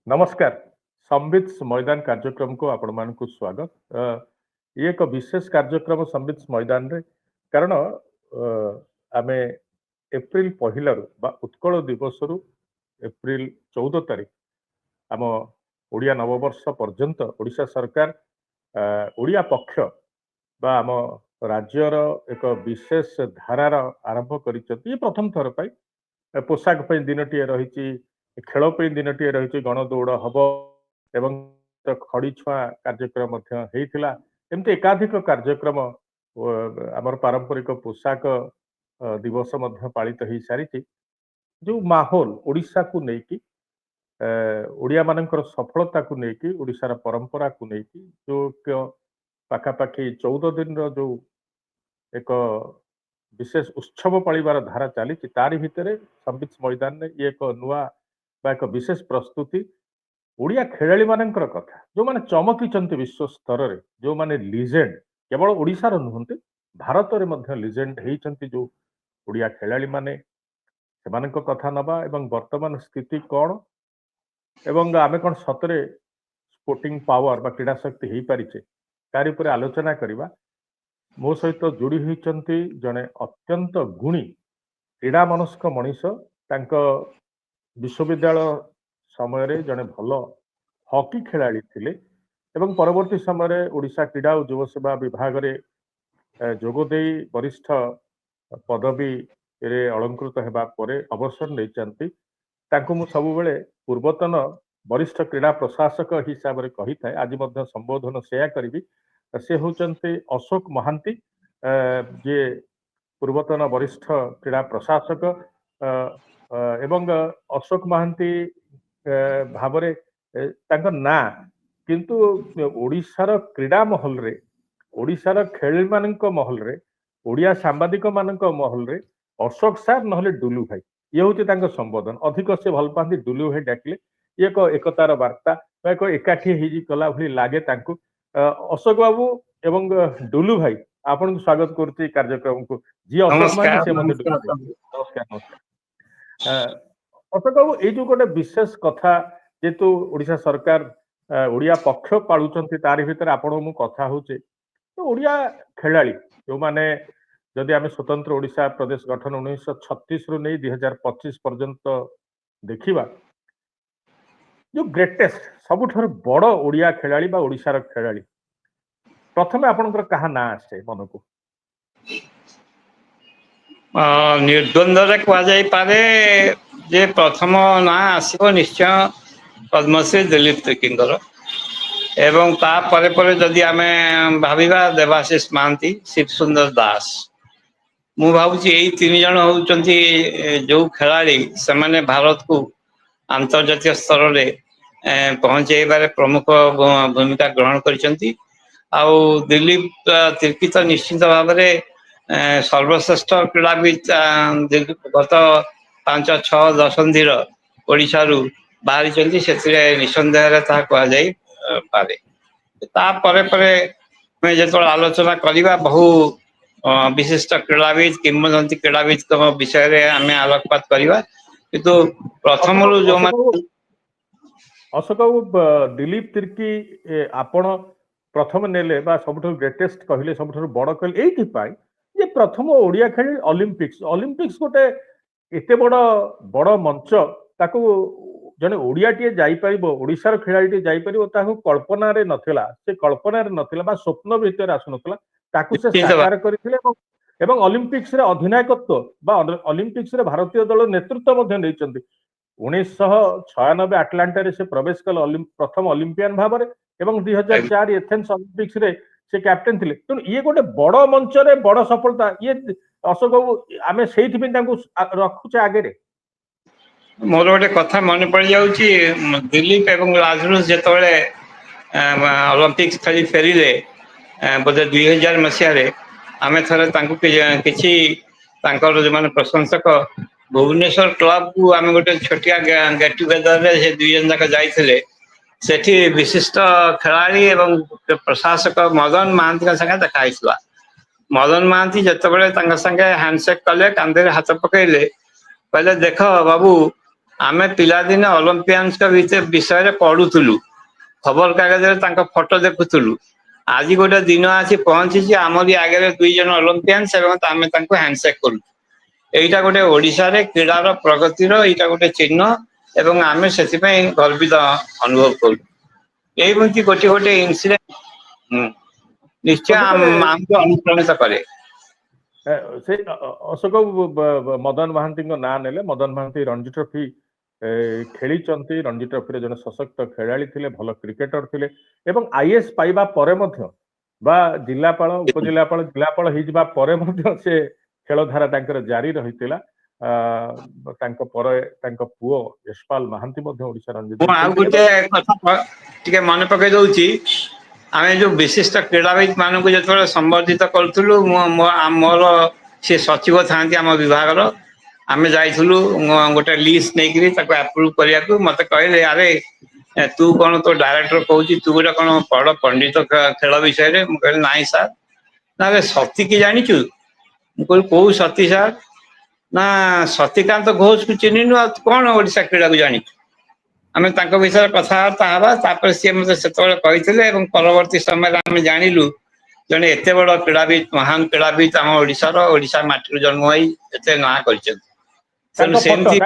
नमस्कार संबित मैदान कार्यक्रम को आपण मानक स्वागत ये एक विशेष कार्यक्रम संबित मैदान रे कारण आमे एप्रिल पहिला उत्कल दिवस रु एप्रिल 14 तारीख आम ओडिया नववर्ष पर्यंत ओडिशा सरकार ओडिया पक्ष बा आम राज्यर एक विशेष धारार आरंभ करिसेंती प्रथम थर पाई पोशाक पे दिनटीए रही खेल पे दिनटीए रही गणदौड़ हम एवं खड़ी छुआ कार्यक्रम एमती एकाधिक कार्यक्रम आमर पारंपरिक पोशाक दिवस पालित हो सारी जो माहौल ओडिशा को लेकिन ओडिया मानकर सफलता को लेकिन ओडिशार परंपरा को लेकिन जो पाखापाखि 14 दिन जो एक विशेष उत्सव पालिबार धारा चली तारी भितर संबित मैदान में ये एक नुआ एक विशेष प्रस्तुति ओडिया खेलाड़ी मानकर कथा जो माने चमकी विश्व स्तर रे जो माने लिजेंड केवल ओडिशार नुहंती भारत रे मध्य लिजेंड हेइचंती जो ओडिया खेलाड़ी माने सेमानक कथा नबा एवं वर्तमान स्थिति कौन एवं आमे कौन सतरे स्पोर्टिंग पावर बा क्रीड़ा शक्ति हो पारिचे तारि उपरे आलोचना करिबा मो सहित जोड़ी होइचंती जने अत्यंत गुणी क्रीड़ा मनस्क मनीष तांको विश्वविद्यालय समय रे जने भल हॉकी खिलाड़ी थिले एवं परवर्ती समय ओडिशा क्रीड़ा और युव सेवा विभाग रे जोगदे वरिष्ठ पदवी रे अलंकृत हेबा परे अवसर नहीं तांको मु सब बेले पूर्वतन वरिष्ठ क्रीड़ा प्रशासक हिसाब से कही थाए आज मध्य संबोधन सेया करी से होचंते अशोक महांती जे पूर्वतन वरिष्ठ क्रीड़ा प्रशासक एवं अशोक महांती भावरे तांको ना किंतु ओडिशार क्रीड़ा महल रे ओडिशार खेल मानक महल रे ओडिया सांबादिक मानक महल रे अशोक सार नहले डुलू भाई ये हूँ संबोधन अधिक से भल पाती डुलू भाई डाकिले ये एक एकतार वार्ता एक एकाठी कला भली लगे अशोक बाबू एवं डुलू भाई आपन स्वागत करते कार्यक्रम को जी अशोक मान से नमस्कार नमस्कार अशोक बाबू ये जो गोटे विशेष कथा जेतु ओडिशा सरकार ओडिया पक्ष पालुचंती तारि भितर आपण मु कथा होचे तो ओडिया खेलाड़ी जो माने जदि आम स्वतंत्र ओडिशा प्रदेश गठन 1936 रु नहीं 2025 पर्यंत देखिबा जो ग्रेटेस्ट सबुठार बड़ ओडिया खेलाड़ी बा ओडिशार खेलाड़ी प्रथमे आपनकर कहा ना आसे मन को निर्द्वंद्व कह जाई पारे जे प्रथम ना आसीबो निश्चय पद्मश्री दिलीप त्रिकिंकर एवं ता परे परे जदि आमे भाबिबा देवाशीष महांती शिव सुंदर दास मु भावुची यही तीन जन होउचंती जो खिलाड़ी से माने भारत को अंतर्जातीय स्तर रे पहुंचेबारे प्रमुख भूमिका ग्रहण करिसंती आउ दिलीप तिर्की तो निश्चित भाव में सर्वश्रेष्ठ क्रीड़ाविद गत 5-6 दशंधि ओडिशा बाहरी से निसंदेह कहुई पारे जो आलोचना करवा बहु विशिष्ट क्रीड़ाविद किंवदंती क्रीड़ाविद विषय रे आम आलोकपात करवा किंतु प्रथम जो अशोक दिलीप तिर्की आपण प्रथम नेले बा सबुठ ग्रेटेस्ट कहले सबुठ बड़ कहले ये प्रथम ओडिया खेल ओलंपिक्स गोटे एते बड़ मंच ताकू जने ओडिया टीए जाई परिबो ओडिशार खेलाड़ी टीए जाई परिबो ताकू कल्पना रे नथिला से कल्पना रे नथिला बा स्वप्न भीतर आसु नथिला ताकू से साकार करथिले एवं ओलंपिक्स रे अधिनायकत्व बा ओलंपिक्स रे भारतीय दल नेतृत्व मध्ये नैचंती 1996 आटलांटा से प्रवेश कले प्रथम ओलंपियन भाव में एवं 2004 एथेंस ओलंपिक्स रे से कैप्टेन थिले तेणु ये गोटे बड़ मंच रे बड़ सफलता ये अशोक बाबू आमे सेठी पे तांको रखुचे आगे रे मोर गोटे कथा मन पड़ जाउची दिलीप एवं राजरूस जेतबेले ओलंपिक्स खेली फेरिले बोधे 2000 मसीह रे आमे थरे तांको किछि तांकर जो माने प्रशंसक भुवनेश्वर क्लब को आम गोटे छोटिया गेट टुगेदर रे से दुई जन जाक जाइथिले सेठी विशिष्ट खेलाड़ी एवं प्रशासक मदन महांती संगे देखा मदन महांती जिते बड़े संगे हैंडसेक कले कांधे हाथ पकड़े कहले देख बाबू ଆମେ ପିଲାଦିନେ ଅଲମ୍ପିଆନ୍ସଙ୍କ ବିଷୟରେ ପଢୁଥିଲୁ, ଖବରକାଗଜରେ ତାଙ୍କ ଫଟୋ ଦେଖୁଥିଲୁ। ଆଜି ଗୋଟେ ଦିନ ଆସି ପହଞ୍ଚିଛି ଆମରି ଆଗରେ 2 ଜଣ ଅଲମ୍ପିଆନ୍ସ ଏବଂ ଆମେ ତାଙ୍କୁ ହ୍ୟାଣ୍ଡସେକ୍ କରୁଛୁ। ଏଇଟା ଗୋଟେ ଓଡିଶାରେ କ୍ରୀଡାର ପ୍ରଗତିର ଏଇଟା ଗୋଟେ ଚିହ୍ନ ଏବଂ ଆମେ ସେଥିପାଇଁ ଗର୍ବିତ ଅନୁଭବ କରୁଛୁ। ଏଇମିତି ଗୋଟିଏ ଗୋଟିଏ ଇନସିଡେଣ୍ଟ ନିଶ୍ଚୟ ପ୍ରକୃତରେ ଆମକୁ ଅନୁପ୍ରାଣିତ କରେ। ସେ ଅଶୋକ ମଦନ ମହାନ୍ତିଙ୍କ ନାଁ ନେଲେ। ମଦନ ମହାନ୍ତି ରଣଜି ଟ୍ରଫି ଖେଳିଛନ୍ତି। ରଣଜି ଟ୍ରଫିରେ ଜଣେ ସଶକ୍ତ ଖେଳାଳି ଥିଲେ, ଭଲ କ୍ରିକେଟର ଥିଲେ ଏବଂ ଆଇଏଏସ୍ ପାଇବା ପରେ ମଧ୍ୟ ବା ଜିଲ୍ଲାପାଳ, ଉପଜିଲ୍ଲାପାଳ, ଜିଲ୍ଲାପାଳ ହେଇଯିବା ପରେ ମଧ୍ୟ ସେ ଖେଳଧାରା ତାଙ୍କର ଜାରି ରହିଥିଲା। ତାଙ୍କ ପରେ ତାଙ୍କ ପୁଅ ଯଶପାଲ ମହାନ୍ତି ମଧ୍ୟ ଓଡ଼ିଶା ରଣଜି ମୁଁ ଦଳ ଆଉ ଖେଳିଥିଲେ ଗୋଟେ ଏବଂ କଥା ଟିକେ ମନେ ପକେଇ ଦଉଛି। ଆମେ ଯୋଉ ବିଶିଷ୍ଟ କ୍ରୀଡାବିତ ମାନଙ୍କୁ ଯେତେବେଳେ ସମ୍ବର୍ଦ୍ଧିତ କରୁଥିଲୁ, ମୋର ସେ ସଚିବ ଥାନ୍ତି ଆମ ବିଭାଗର। ଆମେ ଯାଇଥିଲୁ ଗୋଟେ ଲିଷ୍ଟ ନେଇକିରି ତାକୁ ଆପ୍ରୁଭ କରିବାକୁ। ମତେ କହିଲେ ଆରେ ତୁ କଣ ତୋ ଡାଇରେକ୍ଟର କହୁଛି ତୁ ଗୋଟେ କଣ ବଡ ପଣ୍ଡିତ ଖେଳ ବିଷୟରେ? ମୁଁ କହିଲି ନାଇଁ ସାର୍। ନା ସତୀକି ଜାଣିଛୁ? ମୁଁ କହିଲି କୋଉ ସତୀ ସାର୍? ନା ସତୀକାନ୍ତ ଘୋଷକୁ ଚିହ୍ନିନୁ ଆଉ କଣ ଓଡିଶା କ୍ରୀଡାକୁ ଜାଣିଛୁ? ଆମେ ତାଙ୍କ ବିଷୟରେ କଥାବାର୍ତ୍ତା ହେବା। ତାପରେ ସିଏ ମତେ ସେତେବେଳେ କହିଥିଲେ ଏବଂ ପରବର୍ତ୍ତୀ ସମୟରେ ଆମେ ଜାଣିଲୁ ଜଣେ ଏତେ ବଡ କ୍ରୀଡାବିତ, ମହାନ କ୍ରୀଡାବିତ ଆମ ଓଡିଶା ମାଟିରୁ ଜନ୍ମ ହୋଇ ଏତେ ନାଁ କରିଛନ୍ତି। ତେଣୁ ତାଙ୍କ ଫଟୋ ସେମିତି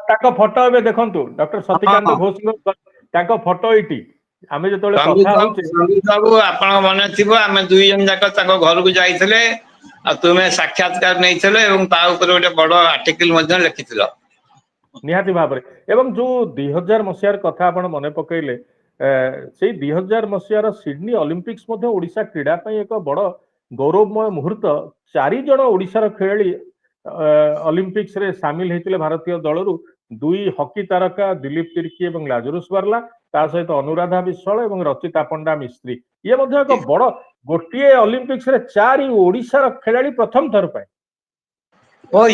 ତାଙ୍କ ଫଟୋ ଏବେ ଦେଖନ୍ତୁ, ଡକ୍ଟର ସତୀକାନ୍ତ ହଁ, ଘୋଷଙ୍କ ତାଙ୍କ ଫଟୋ ଏଇଠି। ଆମେ ଯେତେବେଳେ କଥା ହଉଛେ ସଙ୍ଗୀତ ବାବୁ ଆପଣଙ୍କ ମନେ ଥିବ ଆମେ 2 ଜଣ ଯାକ ତାଙ୍କ ଘରକୁ ଯାଇଥିଲେ ଆଉ ତୁମେ ସାକ୍ଷାତକାର ନେଇଥିଲେ ଏବଂ ତା ଉପରେ ଗୋଟେ ବଡ ଆର୍ଟିକଲ ମଧ୍ୟ ଲେଖିଥିଲ। ନିହାତି ଭାବରେ। ଏବଂ ଯୋଉ 2000 ମସିହାର କଥା ଆପଣ ମନେ ପକେଇଲେ, ସେଇ 2000 ମସିହାର ସିଡନୀ ଅଲିମ୍ପିକ୍ସ ମଧ୍ୟ ଓଡିଶା କ୍ରୀଡା ପାଇଁ ଏକ ବଡ ଗୌରବମୟ ମୁହୂର୍ତ୍ତ। 4 ଜଣ ଓଡିଶାର ଖେଳାଳି ଅଲିମ୍ପିକ୍ସରେ ସାମିଲ ହେଇଥିଲେ ଭାରତୀୟ ଦଳରୁ। 2 ହକି ତାରକା ଦିଲ୍ଲୀପ ତିର୍କି ଏବଂ ଲାଜରୁସ ବାର୍ଲା, ତା ସହିତ ଅନୁରାଧା ବିଶ୍ୱାଳ ଏବଂ ରଚିତା ପଣ୍ଡା ମିସ୍ତ୍ରୀ। ଇଏ ମଧ୍ୟ ଏକ ବଡ, ଗୋଟିଏ ଅଲିମ୍ପିକ୍ସରେ 4 ଓଡିଶାର ଖେଳାଳି ପ୍ରଥମ ଥର ପାଇଁ।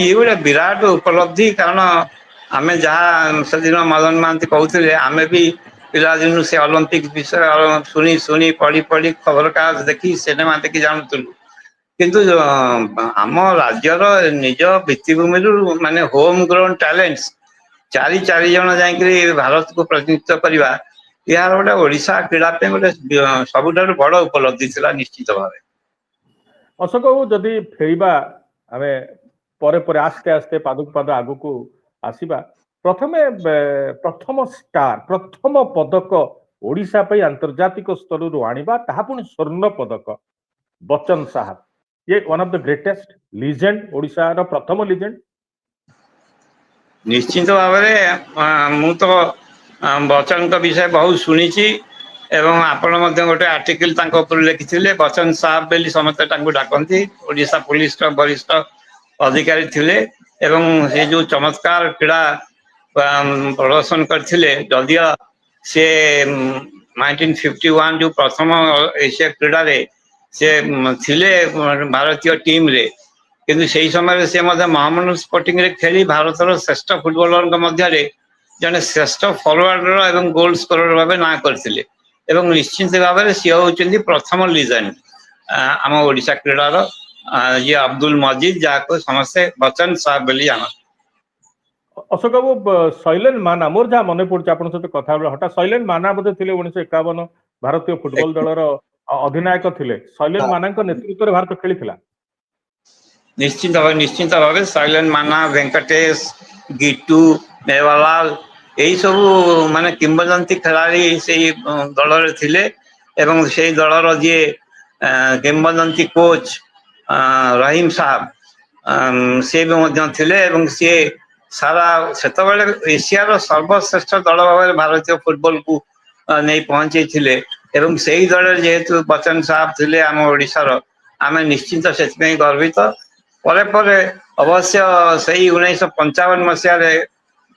ଇଏ ଗୋଟେ ବିରାଟ ଉପଲବ୍ଧି। କାରଣ ଆମେ ଯାହା ସେଦିନ ମଦନ ମହାନ୍ତି କହୁଥିଲେ, ଆମେ ବି ପିଲାଦିନୁ ସେ ଅଲିମ୍ପିକ ବିଷୟରେ ଶୁଣି ଶୁଣି ପଢି ପଢି ଖବରକାଗଜ ଦେଖି ସିନେମା ଦେଖି ଜାଣୁଥିଲୁ। କିନ୍ତୁ ଆମ ରାଜ୍ୟର ନିଜ ଭିତ୍ତିଭୂମିରୁ ମାନେ ହୋମ ଗ୍ରାଉଣ୍ଡ ଟ୍ୟାଲେଣ୍ଟ 4 ଜଣ ଯାଇକିରି ଭାରତକୁ ପ୍ରତିନିଧିତ୍ୱ କରିବା, ଏହାର ଗୋଟେ ଓଡିଶା କ୍ରୀଡା ପାଇଁ ଗୋଟେ ସବୁଠାରୁ ବଡ ଉପଲବ୍ଧି ଥିଲା ନିଶ୍ଚିତ ଭାବେ। ଅଶୋକ ବାବୁ, ଯଦି ଫେରିବା ଆମେ ପରେ ପରେ ଆସ୍ତେ ଆସ୍ତେ ପାଦକୁ ପାଦ ଆଗକୁ ଆସିବା, ପ୍ରଥମ ଷ୍ଟାର, ପ୍ରଥମ ପଦକ ଓଡିଶା ପାଇଁ ଆନ୍ତର୍ଜାତିକ ସ୍ତରରୁ ଆଣିବା, ତାହା ପୁଣି ସ୍ୱର୍ଣ୍ଣ ପଦକ ବଚ୍ଚନ ସାହବ। ये one of the greatest legend, ओडिशार प्रथम लीजेंड। ନିଶ୍ଚିତ ଭାବରେ ମୁଁ ତ ବଚ୍ଚନଙ୍କ ବିଷୟ ବହୁତ ଶୁଣିଛି ଏବଂ ଆପଣ ମଧ୍ୟ ଗୋଟେ ଆର୍ଟିକଲ ତାଙ୍କ ଉପରେ ଲେଖିଥିଲେ। ବଚ୍ଚନ ସାହେବ ବୋଲି ସମସ୍ତେ ତାଙ୍କୁ ଡାକନ୍ତି। ଓଡ଼ିଶା ପୁଲିସର ବରିଷ୍ଠ ଅଧିକାରୀ ଥିଲେ ଏବଂ ସେ ଯୋଉ ଚମତ୍କାର କ୍ରୀଡ଼ା ପ୍ରଦର୍ଶନ କରିଥିଲେ, ଯଦିଓ ସେ 1951 ଯୋଉ ପ୍ରଥମ ଏସିଆ କ୍ରୀଡ଼ାରେ ସେ ଥିଲେ ଭାରତୀୟ ଟିମରେ, କିନ୍ତୁ ସେହି ସମୟରେ ସେ ମଧ୍ୟ ମହାମଣ୍ଡଳ ସ୍ପୋର୍ଟିଂରେ ଖେଳି ଭାରତର ଶ୍ରେଷ୍ଠ ଫୁଟବଲରଙ୍କ ମଧ୍ୟରେ ଜଣେ ଶ୍ରେଷ୍ଠ ଫରୱାର୍ଡର ଏବଂ ଗୋଲ ସ୍କୋରର ଭାବେ ନାଁ କରିଥିଲେ। ଏବଂ ନିଶ୍ଚିତ ଭାବରେ ସିଏ ହେଉଛନ୍ତି ପ୍ରଥମ ଲିଜେଣ୍ଡ ଆମ ଓଡ଼ିଶା କ୍ରୀଡ଼ାର, ଯିଏ ଅବ୍ଦୁଲ ମଜିଦ୍, ଯାହାକୁ ସମସ୍ତେ ବଚ୍ଚନ ସାହେବ ବୋଲି ଜାଣନ୍ତି। ଅଶୋକ ବାବୁ, ଶୈଲେନ ମାନା, ମୋର ଯାହା ମନେ ପଡୁଛି ଆପଣଙ୍କ ସହିତ କଥା ହେବା ହଠାତ୍, ଶୈଲେନ ମାନା ବୋଧେ ଥିଲେ 1951 ଭାରତୀୟ ଫୁଟବଲ ଦଳର ଅଧିନାୟକ ଥିଲେ। ଶୈଲେନ ମାନାଙ୍କ ନେତୃତ୍ୱରେ ଭାରତ ଖେଳିଥିଲା। ନିଶ୍ଚିନ୍ତ ଭାବେ ଶୈଲେନ ମାନା, ଭେଙ୍କଟେଶ, ଗିଟୁ, ମେୱାଲାଲ ଏଇ ସବୁ ମାନେ କିମ୍ବଦନ୍ତୀ ଖେଳାଳି ସେଇ ଦଳରେ ଥିଲେ ଏବଂ ସେଇ ଦଳର ଯିଏ କିମ୍ବଦନ୍ତୀ କୋଚ୍ ରହିମ ସାହବ, ସେ ବି ମଧ୍ୟ ଥିଲେ ଏବଂ ସିଏ ସାରା ସେତେବେଳେ ଏସିଆର ସର୍ବଶ୍ରେଷ୍ଠ ଦଳ ଭାବରେ ଭାରତୀୟ ଫୁଟବଲକୁ ନେଇ ପହଞ୍ଚେଇଥିଲେ ଏବଂ ସେଇ ଦଳରେ ଯେହେତୁ ବଚ୍ଚନ ସାହେବ ଥିଲେ ଆମ ଓଡ଼ିଶାର, ଆମେ ନିଶ୍ଚିନ୍ତ ସେଥିପାଇଁ ଗର୍ବିତ। ପରେ ପରେ ଅବଶ୍ୟ ସେଇ 1955 ମସିହାରେ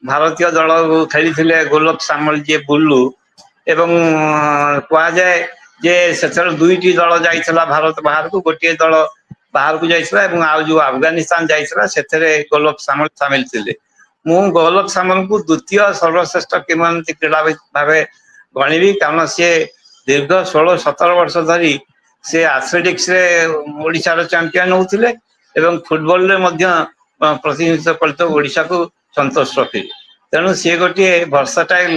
ଭାରତୀୟ ଦଳକୁ ଖେଳିଥିଲେ ଗୋଲକ ସାମଲ, ଯିଏ ବୁଲୁ, ଏବଂ କୁହାଯାଏ ଯେ ସେଥିରେ 2ଟି ଦଳ ଯାଇଥିଲା ଭାରତ ବାହାରକୁ, ଗୋଟିଏ ଦଳ ବାହାରକୁ ଯାଇଥିଲା ଏବଂ ଆଉ ଯୋଉ ଆଫଗାନିସ୍ତାନ ଯାଇଥିଲା ସେଥିରେ ଗୋଲକ ସାମଲ ସାମିଲ ଥିଲେ। ମୁଁ ଗୋଲକ ସାମଲଙ୍କୁ ଦ୍ୱିତୀୟ ସର୍ବଶ୍ରେଷ୍ଠ କିମ୍ବଦନ୍ତୀ କ୍ରୀଡ଼ାବିତ ଭାବେ ଗଣିବି, କାରଣ ସିଏ ଦୀର୍ଘ 16-17 ବର୍ଷ ଧରି ସେ ଆଥଲେଟିକ୍ସରେ ଓଡ଼ିଶାର ଚାମ୍ପିୟନ ହଉଥିଲେ ଏବଂ ଫୁଟବଲରେ ମଧ୍ୟ ପ୍ରତିନିଧିତ୍ୱ କରିତ ଓଡ଼ିଶାକୁ ସନ୍ତୋଷ ରଖିଲେ। ତେଣୁ ସିଏ ଗୋଟିଏ ଭର୍ସାଟାଇଲ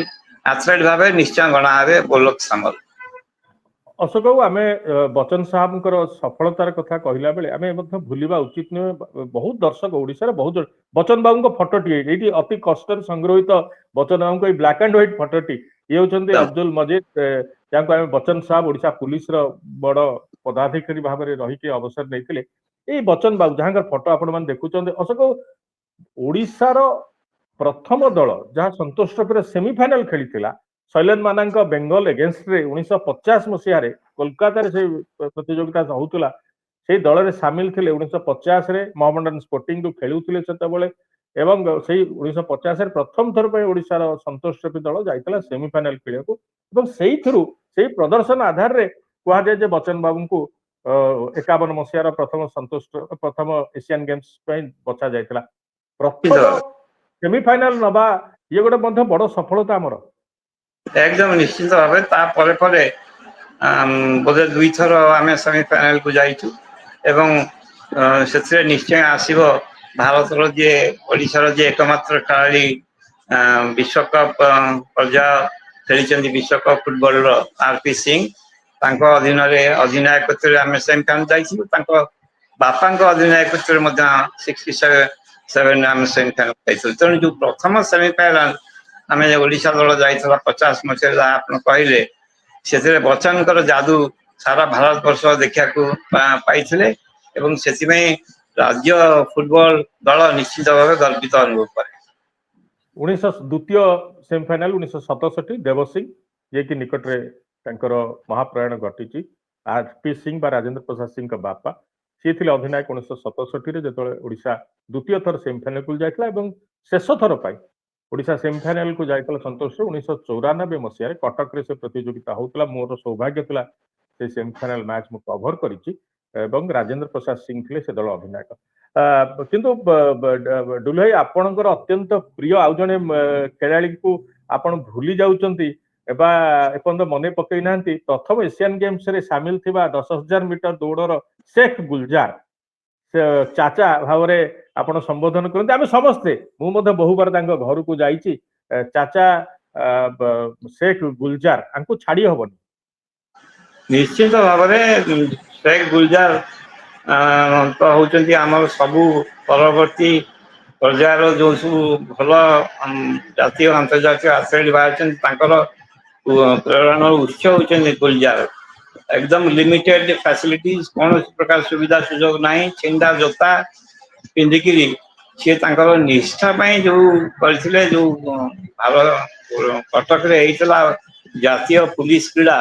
ଆଥଲେଟ୍ ଭାବେ ନିଶ୍ଚୟ ଗଣା ହେବେ ବୋଲକ ସାମଲ। ଅଶୋକ ବାବୁ, ଆମେ ବଚ୍ଚନ ସାହେବଙ୍କର ସଫଳତାର କଥା କହିଲା ବେଳେ ଆମେ ମଧ୍ୟ ଭୁଲିବା ଉଚିତ ନୁହେଁ। ବହୁତ ଦର୍ଶକ ଓଡିଶାରେ ବହୁତ ବଚ୍ଚନ ବାବୁଙ୍କ ଫଟୋଟିଏ ଏଇଠି ଅତି କଷ୍ଟରେ ସଂଗୃହୀତ ବଚ୍ଚନ ବାବୁଙ୍କ ଏଇ ବ୍ଲାକ୍ ଆଣ୍ଡ ହ୍ୱାଇଟ ଫଟୋଟି। ଇଏ ହଉଛନ୍ତି ଅବଦୁଲ ମଜିଦ, ଯାହାଙ୍କୁ ଆମେ ବଚ୍ଚନ ସାହେବ ଓଡିଶା ପୁଲିସର ବଡ ପଦାଧିକାରୀ ଭାବରେ ରହିକି ଅବସର ନେଇଥିଲେ। ଏଇ ବଚ୍ଚନ ବାବୁ ଯାହାଙ୍କର ଫଟୋ ଆପଣ ମାନେ ଦେଖୁଛନ୍ତି, ଅଶୋକ ବାବୁ, ଓଡିଶାର ପ୍ରଥମ ଦଳ ଯାହା ସନ୍ତୋଷ ଟ୍ରଫିରେ ସେମିଫାଇନାଲ ଖେଳିଥିଲା ଶୈଲେନ୍ଦ୍ର ମାନାଙ୍କ ବେଙ୍ଗଲ ଏଗେନଷ୍ଟରେ 1950 ମସିହାରେ କୋଲକାତାରେ ସେ ପ୍ରତିଯୋଗିତା ହଉଥିଲା। ସେଇ ଦଳରେ ସାମିଲ ଥିଲେ 1950ରେ ମହମଡନ ସ୍ପୋର୍ଟିଂରୁ ଖେଳୁଥିଲେ ସେତେବେଳେ। ଏବଂ ସେଇ 1950ରେ ପ୍ରଥମ ଥର ପାଇଁ ଓଡିଶାର ସନ୍ତୋଷ ଟ୍ରଫି ଦଳ ଯାଇଥିଲା ସେମିଫାଇନାଲ ଖେଳିବାକୁ। ଏବଂ ସେଇଥିରୁ ସେଇ ପ୍ରଦର୍ଶନ ଆଧାରରେ କୁହାଯାଏ ଯେ ବଚ୍ଚନ ବାବୁଙ୍କୁ 51 ମସିହାର ପ୍ରଥମ ଏସିଆନ ଗେମ୍ସ ପାଇଁ ବଛା ଯାଇଥିଲା। ନିଶ୍ଚିତ ପ୍ରଥମ ଭାବେ ସେମିଫାଇନାଲ ନବା ଇଏ ଗୋଟେ ମଧ୍ୟ ବଡ ସଫଳତା ଆମର। ଏକଦମ ନିଶ୍ଚିତ ଭାବେ ତାପରେ ପରେ ବୋଧେ ଦୁଇଥର ଆମେ ସେମିଫାଇନାଲକୁ ଯାଇଛୁ ଏବଂ ସେଥିରେ ନିଶ୍ଚୟ ଆସିବ ଭାରତର ଯିଏ ଓଡ଼ିଶାର ଯିଏ ଏକମାତ୍ର ଖେଳାଳି ବିଶ୍ୱକପ୍ ପର୍ଯ୍ୟାୟ ଖେଳିଛନ୍ତି ବିଶ୍ୱକପ୍ ଫୁଟବଲର ଆର୍.ପି. ସିଂ। ତାଙ୍କ ଅଧୀନରେ ଅଧିନାୟକତ୍ୱରେ ଆମେ ସେମିଫାଇନାଲ ଯାଇଥିଲୁ। ତାଙ୍କ ବାପାଙ୍କ ଅଧିନାୟକତ୍ୱରେ ମଧ୍ୟ 67 ଆମେ ସେମିଫାଇନାଲ ଯାଇଥିଲୁ। ତେଣୁ ଯୋଉ ପ୍ରଥମ ସେମିଫାଇନାଲ ଆମେ ଓଡିଶା ଦଳ ଯାଇଥିଲା 50 ମସିହାରେ ଯାହା ଆପଣ କହିଲେ, ସେଥିରେ ବଚ୍ଚନଙ୍କର ଯାଦୁ ସାରା ଭାରତ ବର୍ଷ ଦେଖିବାକୁ ପାଇଥିଲେ ଏବଂ ସେଥିପାଇଁ ରାଜ୍ୟ ଫୁଟବଲ ଦଳ ନିଶ୍ଚିତ ଭାବେ ଗର୍ବିତ ଅନୁଭବ କରେ। ଦ୍ୱିତୀୟ ସେମିଫାଇନାଲ 1967 ଦେବସିଂ, ଯିଏକି ନିକଟରେ ତାଙ୍କର ମହାପ୍ରୟାଣ ଘଟିଛି। ଆର୍.ପି. ସିଂ ବା ରାଜେନ୍ଦ୍ର ପ୍ରସାଦ ସିଂଙ୍କ ବାପା, ସିଏ ଥିଲେ ଅଧିନାୟକ 1967ରେ ଯେତେବେଳେ ଓଡିଶା ଦ୍ୱିତୀୟ ଥର ସେମିଫାଇନାଲକୁ ଯାଇଥିଲା। ଏବଂ ଶେଷ ଥର ପାଇଁ ଓଡିଶା ସେମିଫାଇନାଲକୁ ଯାଇଥିଲା ସନ୍ତୋଷରେ 1994 ମସିହାରେ କଟକରେ ସେ ପ୍ରତିଯୋଗିତା ହଉଥିଲା। ମୋର ସୌଭାଗ୍ୟ ଥିଲା ସେ ସେମିଫାଇନାଲ ମ୍ୟାଚ ମୁଁ କଭର କରିଛି ଏବଂ ରାଜେନ୍ଦ୍ର ପ୍ରସାଦ ସିଂ ଥିଲେ ସେ ଦଳ ଅଧିନାୟକ। କିନ୍ତୁ ଡୁଲୁ ଭାଇ, ଆପଣଙ୍କର ଅତ୍ୟନ୍ତ ପ୍ରିୟ ଆଉ ଜଣେ ଖେଳାଳିଙ୍କୁ ଆପଣ ଭୁଲି ଯାଉଛନ୍ତି ବା ଏପର୍ଯ୍ୟନ୍ତ ମନେ ପକେଇ ନାହାନ୍ତି। ପ୍ରଥମ ଏସିଆନ ଗେମ୍ସରେ ସାମିଲ ଥିବା 10,000 ମିଟର ଦୌଡ଼ର ଶେଖ ଗୁଲଜାର, ସେ ଚାଚା ଭାବରେ ଆପଣ ସମ୍ବୋଧନ କରନ୍ତି। ଆମେ ସମସ୍ତେ, ମୁଁ ମଧ୍ୟ ବହୁବାର ତାଙ୍କ ଘରକୁ ଯାଇଛି। ଚାଚା ଶେଖ ଗୁଲଜାର, ଆଙ୍କୁ ଛାଡି ହବନି। ନିଶ୍ଚିତ ଭାବରେ ଶେଖ ଗୁଲଜାର ତ ହଉଛନ୍ତି ଆମର ସବୁ ପରବର୍ତ୍ତୀ ପର୍ଯ୍ୟାୟର ଯୋଉ ସବୁ ଭଲ ଜାତୀୟ ଆନ୍ତର୍ଜାତୀୟ ଆଥଲେଟ୍ ବାହାରିଛନ୍ତି ତାଙ୍କର ପ୍ରେରଣାର ଉତ୍ସ ହଉଛନ୍ତି ଗୁଲଜାର। ଏକଦମ ଲିମିଟେଡ ଫ୍ୟାସିଲିଟିଜ, କୌଣସି ପ୍ରକାର ସୁବିଧା ସୁଯୋଗ ନାହିଁ। ଛିଣ୍ଡା ଜୋତା ପିନ୍ଧିକିରି ସିଏ ତାଙ୍କର ନିଷ୍ଠା ପାଇଁ ଯୋଉ କରିଥିଲେ, ଯୋଉ କଟକରେ ହେଇଥିଲା ଜାତୀୟ ପୁଲିସ କ୍ରୀଡା,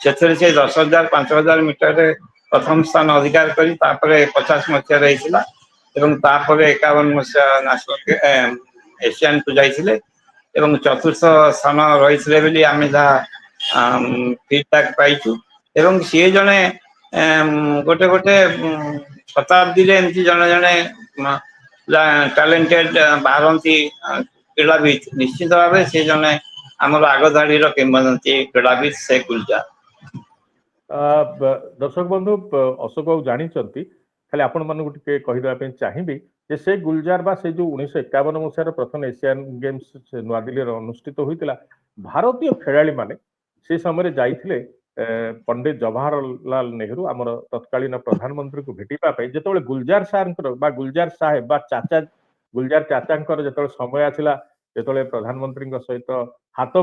ସେଥିରେ ସେ 10,000 5,000 ମିଟରରେ ପ୍ରଥମ ସ୍ଥାନ ଅଧିକାର କରି ତାପରେ 50 ମସିହାରେ ହେଇଥିଲା ଏବଂ ତାପରେ 51 ମସିହା ଏସିଆନକୁ ଯାଇଥିଲେ ଏବଂ ଚତୁର୍ଥ ସ୍ଥାନ ରହିଥିଲେ ବୋଲି ଆମେ ଯାହା ଫିଡବ୍ୟାକ୍ ପାଇଛୁ। ଏବଂ ସିଏ ଜଣେ ଗୋଟେ ଗୋଟେ ଶତାବ୍ଦୀରେ ଏମିତି ଜଣେ ଜଣେ ଟ୍ୟାଲେଣ୍ଟେଡ ବାହାରନ୍ତି କ୍ରୀଡ଼ାବିତ। ନିଶ୍ଚିତ ଭାବେ ସେ ଜଣେ ଆମର ଆଗ ଧାଡିର କିମ୍ବଦନ୍ତୀ କ୍ରୀଡ଼ାବିତ ଶେଖ ଗୁଲଜାର। ଦର୍ଶକ ବନ୍ଧୁ, ଅଶୋକ ବାବୁ ଜାଣିଛନ୍ତି, ଖାଲି ଆପଣ ମାନଙ୍କୁ ଟିକେ କହିଦେବା ପାଇଁ ଚାହିଁବି ଯେ ସେ ଗୁଲଜାର ବା ସେ ଯୋଉ 1951 ମସିହାର ପ୍ରଥମ ଏସିଆନ ଗେମ୍ସ ନୂଆଦିଲ୍ଲୀରେ ଅନୁଷ୍ଠିତ ହୋଇଥିଲା, ଭାରତୀୟ ଖେଳାଳି ମାନେ ସେ ସମୟରେ ଯାଇଥିଲେ ପଣ୍ଡିତ ଜବାହରଲାଲ ନେହେରୁ ଆମର ତତ୍କାଳୀନ ପ୍ରଧାନମନ୍ତ୍ରୀଙ୍କୁ ଭେଟିବା ପାଇଁ। ଯେତେବେଳେ ଗୁଲଜାର ସାରଙ୍କର ବା ଗୁଲଜାର ସାହେବ ବା ଚାଚା ଗୁଲଜାର ଚାଚାଙ୍କର ଯେତେବେଳେ ସମୟ ଆସିଲା, ଯେତେବେଳେ ପ୍ରଧାନମନ୍ତ୍ରୀଙ୍କ ସହିତ ହାତ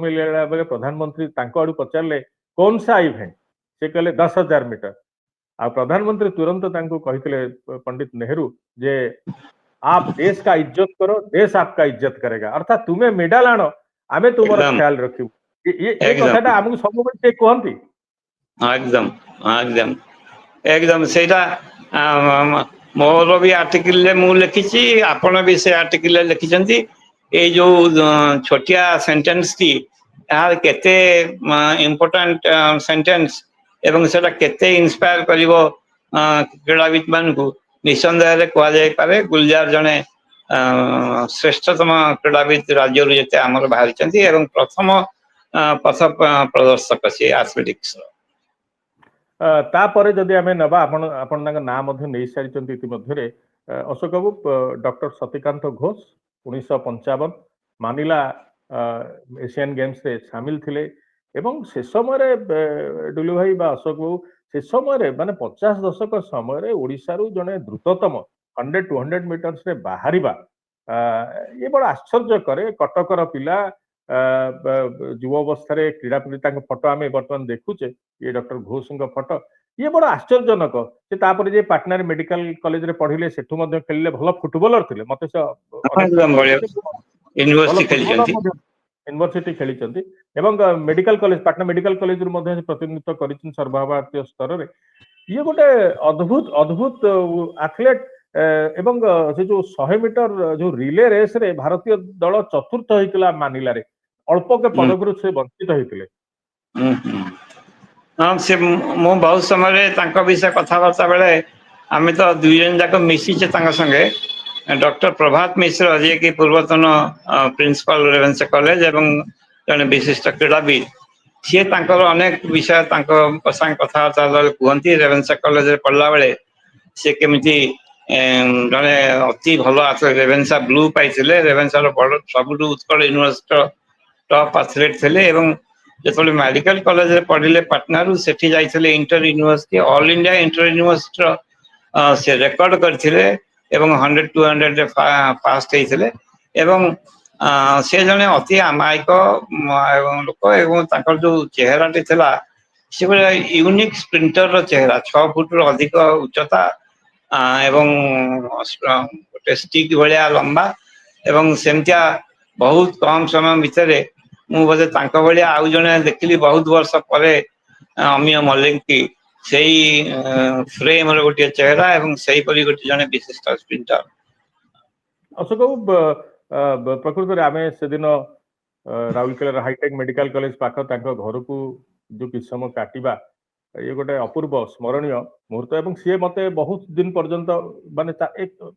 ମିଳିଲା ବେଳେ ପ୍ରଧାନମନ୍ତ୍ରୀ ତାଙ୍କ ଆଡୁ ପଚାରିଲେ कौन सा इवेंट, से कहले 10,000 मीटर। आ प्रधानमंत्री तुरंत तांको कहते पंडित नेहरू जे आप देश का इज्जत करो, देश आपका इज्जत करेगा। अर्थात तुम्हें मेडल आण, आमे तुमर एकदम ख्याल रखिबु। ये एकदम कथाटा हमକୁ ସବୁବେଳେ ସେ କୁହନ୍ତି। एकदम एकदम एकदम ସେଇଟା ମୋର ବି ଆର୍ଟିକିଲରେ ମୁଁ ଲେଖିଛି, ଆପଣ ବି ସେ ଆର୍ଟିକିଲରେ ଲେଖିଛନ୍ତି। ଏଇ ଯୋଉ ଛୋଟିଆ ସେଣ୍ଟେନ୍ସଟି, ଏହାର କେତେ ଇମ୍ପୋର୍ଟାଣ୍ଟ ସେଣ୍ଟେନ୍ସ ଏବଂ ସେଟା କେତେ ଇନ୍ସପାୟାର କରିବ କ୍ରୀଡ଼ାବିତ ମାନଙ୍କୁ, ନିଃସନ୍ଦେହରେ କୁହାଯାଇପାରେ। ଗୁଲଜାର ଜଣେ ଶ୍ରେଷ୍ଠତମ କ୍ରୀଡ଼ାବିତ ରାଜ୍ୟରୁ ଯେତେ ଆମର ବାହାରିଛନ୍ତି ଏବଂ ପ୍ରଥମ ପଥ ପ୍ରଦର୍ଶକ ସିଏ ଆଥଲେଟିକ୍ସର। ତାପରେ ଯଦି ଆମେ ନେବା, ଆପଣ ତାଙ୍କ ନାଁ ମଧ୍ୟ ନେଇ ସାରିଛନ୍ତି ଇତିମଧ୍ୟରେ, ଅଶୋକ ବାବୁ, ଡକ୍ଟର ସତୀକାନ୍ତ ଘୋଷ 1955 ମାନିଲା ଏସିଆନ୍ ଗେମ୍ସରେ ସାମିଲ ଥିଲେ ଏବଂ ସେ ସମୟରେ ଡୁଲୁ ଭାଇ ବା ଅଶୋକ ବାବୁ ସେ ସମୟରେ ମାନେ 50 ଦଶକ ସମୟରେ ଓଡ଼ିଶାରୁ ଜଣେ ଦ୍ରୁତତମ 100-200 ମିଟର୍ସରେ ବାହାରିବା ଇଏ ବଡ଼ ଆଶ୍ଚର୍ଯ୍ୟ କରେ। କଟକର ପିଲା ଯୁବ ଅବସ୍ଥାରେ କ୍ରୀଡ଼ାପ୍ରେମୀ ତାଙ୍କ ଫଟୋ ଆମେ ବର୍ତ୍ତମାନ ଦେଖୁଛେ, ଇଏ ଡକ୍ଟର ଘୋଷଙ୍କ ଫଟୋ, ଇଏ ବଡ଼ ଆଶ୍ଚର୍ଯ୍ୟଜନକ। ସେ ତାପରେ ଯେ ପାଟନାରେ ମେଡିକାଲ କଲେଜରେ ପଢିଲେ, ସେଠୁ ମଧ୍ୟ ଖେଳିଲେ, ଭଲ ଫୁଟବଲର ଥିଲେ। ମତେ ସେ ଅନେକ ଥର କହିଛନ୍ତି ଭଲ ୟୁନିଭର୍ସିଟି ଫୁଟବଲର ଖେଳିଛନ୍ତି। ମଧ୍ୟ ୟୁନିଭର୍ସିଟି ଖେଳିଛନ୍ତି ଏବଂ ମେଡିକାଲ କଲେଜ ପାଟନା ମେଡିକାଲ କଲେଜରୁ ମଧ୍ୟ ସେ ପ୍ରତିନିଧିତ୍ୱ କରିଛନ୍ତି ସର୍ବଭାରତୀୟ ସ୍ତରରେ। ଇଏ ଗୋଟେ ଅଦ୍ଭୁତ ଆଥଲେଟ ଏବଂ ସେ ଯୋଉ 100 ମିଟର ଯୋଉ ରିଲେ ରେସରେ ଭାରତୀୟ ଦଳ ଚତୁର୍ଥ ହେଇଥିଲା ମାନିଲାରେ, ଅଳ୍ପକେ ପଦକରୁ ସେ ବଞ୍ଚିତ ହେଇଥିଲେ। ହଁ, ସେ ମୁଁ ବହୁତ ସମୟରେ ତାଙ୍କ ବିଷୟ କଥାବାର୍ତ୍ତା ବେଳେ ଆମେ ତ ଦୁଇ ଜଣ ଯାକ ମିଶିଛେ ତାଙ୍କ ସଙ୍ଗେ। ଡକ୍ଟର ପ୍ରଭାତ ମିଶ୍ର ଯିଏକି ପୂର୍ବତନ ପ୍ରିନ୍ସିପାଲ ରେଭେନ୍ସା କଲେଜ ଏବଂ ଜଣେ ବିଶିଷ୍ଟ କ୍ରୀଡ଼ାବିତ, ସିଏ ତାଙ୍କର ଅନେକ ବିଷୟ ତାଙ୍କ ସାଙ୍ଗେ କଥାବାର୍ତ୍ତା କୁହନ୍ତି। ରେଭେନ୍ସା କଲେଜରେ ପଢିଲା ବେଳେ ସେ କେମିତି ଜଣେ ଅତି ଭଲ ରେଭେନ୍ସା ବ୍ଲୁ ପାଇଥିଲେ, ରେଭେନ୍ସାର ସବୁଠୁ ଉତ୍କଳ ୟୁନିଭର୍ସିଟିର ଟପ୍ ଆଥଲେଟ୍ ଥିଲେ ଏବଂ ଯେତେବେଳେ ମେଡିକାଲ କଲେଜରେ ପଢିଲେ ପାଟନାରୁ, ସେଠି ଯାଇଥିଲେ inter university, all India inter ୟୁନିଭର୍ସିଟିର ସେ ରେକର୍ଡ କରିଥିଲେ ଏବଂ 100-200ରେ ଫାଷ୍ଟ ହେଇଥିଲେ ଏବଂ ସେ ଜଣେ ଅତି ଆମାୟିକ ଲୋକ ଏବଂ ତାଙ୍କର ଯୋଉ ଚେହେରାଟି ଥିଲା ସେ ଗୋଟେ ୟୁନିକ୍ ସ୍ପ୍ରିଣ୍ଟରର ଚେହେରା, 6 ଫୁଟରୁ ଅଧିକ ଉଚ୍ଚତା ଏବଂ ଗୋଟେ ଷ୍ଟିକ୍ ଭଳିଆ ଲମ୍ବା ଏବଂ ସେମିତିଆ ବହୁତ କମ ସମୟ ଭିତରେ ମୁଁ ବୋଧେ ତାଙ୍କ ଭଳିଆ ଆଉ ଜଣେ ଦେଖିଲି ବହୁତ ବର୍ଷ ପରେ, ଅମିୟ ମଲ୍ଲିକ, ସେଇ ଫ୍ରେମର ଗୋଟିଏ ଚେହେରା ଏବଂ ସେଇପରି ଗୋଟେ ଜଣେ ବିଶିଷ୍ଟ ସ୍ପ୍ରିଣ୍ଟର। ଅଶୋକ ବାବୁ, ପ୍ରକୃତରେ ଆମେ ସେଦିନ ରାଉରକେଲାର ହାଇଟେକ୍ ମେଡିକାଲ କଲେଜ ପାଖ ତାଙ୍କ ଘରକୁ ଯୋଉ କିଛି ସମୟ କାଟିବା, ଇଏ ଗୋଟେ ଅପୂର୍ବ ସ୍ମରଣୀୟ ମୁହୂର୍ତ୍ତ ଏବଂ ସିଏ ମତେ ବହୁତ ଦିନ ପର୍ଯ୍ୟନ୍ତ ମାନେ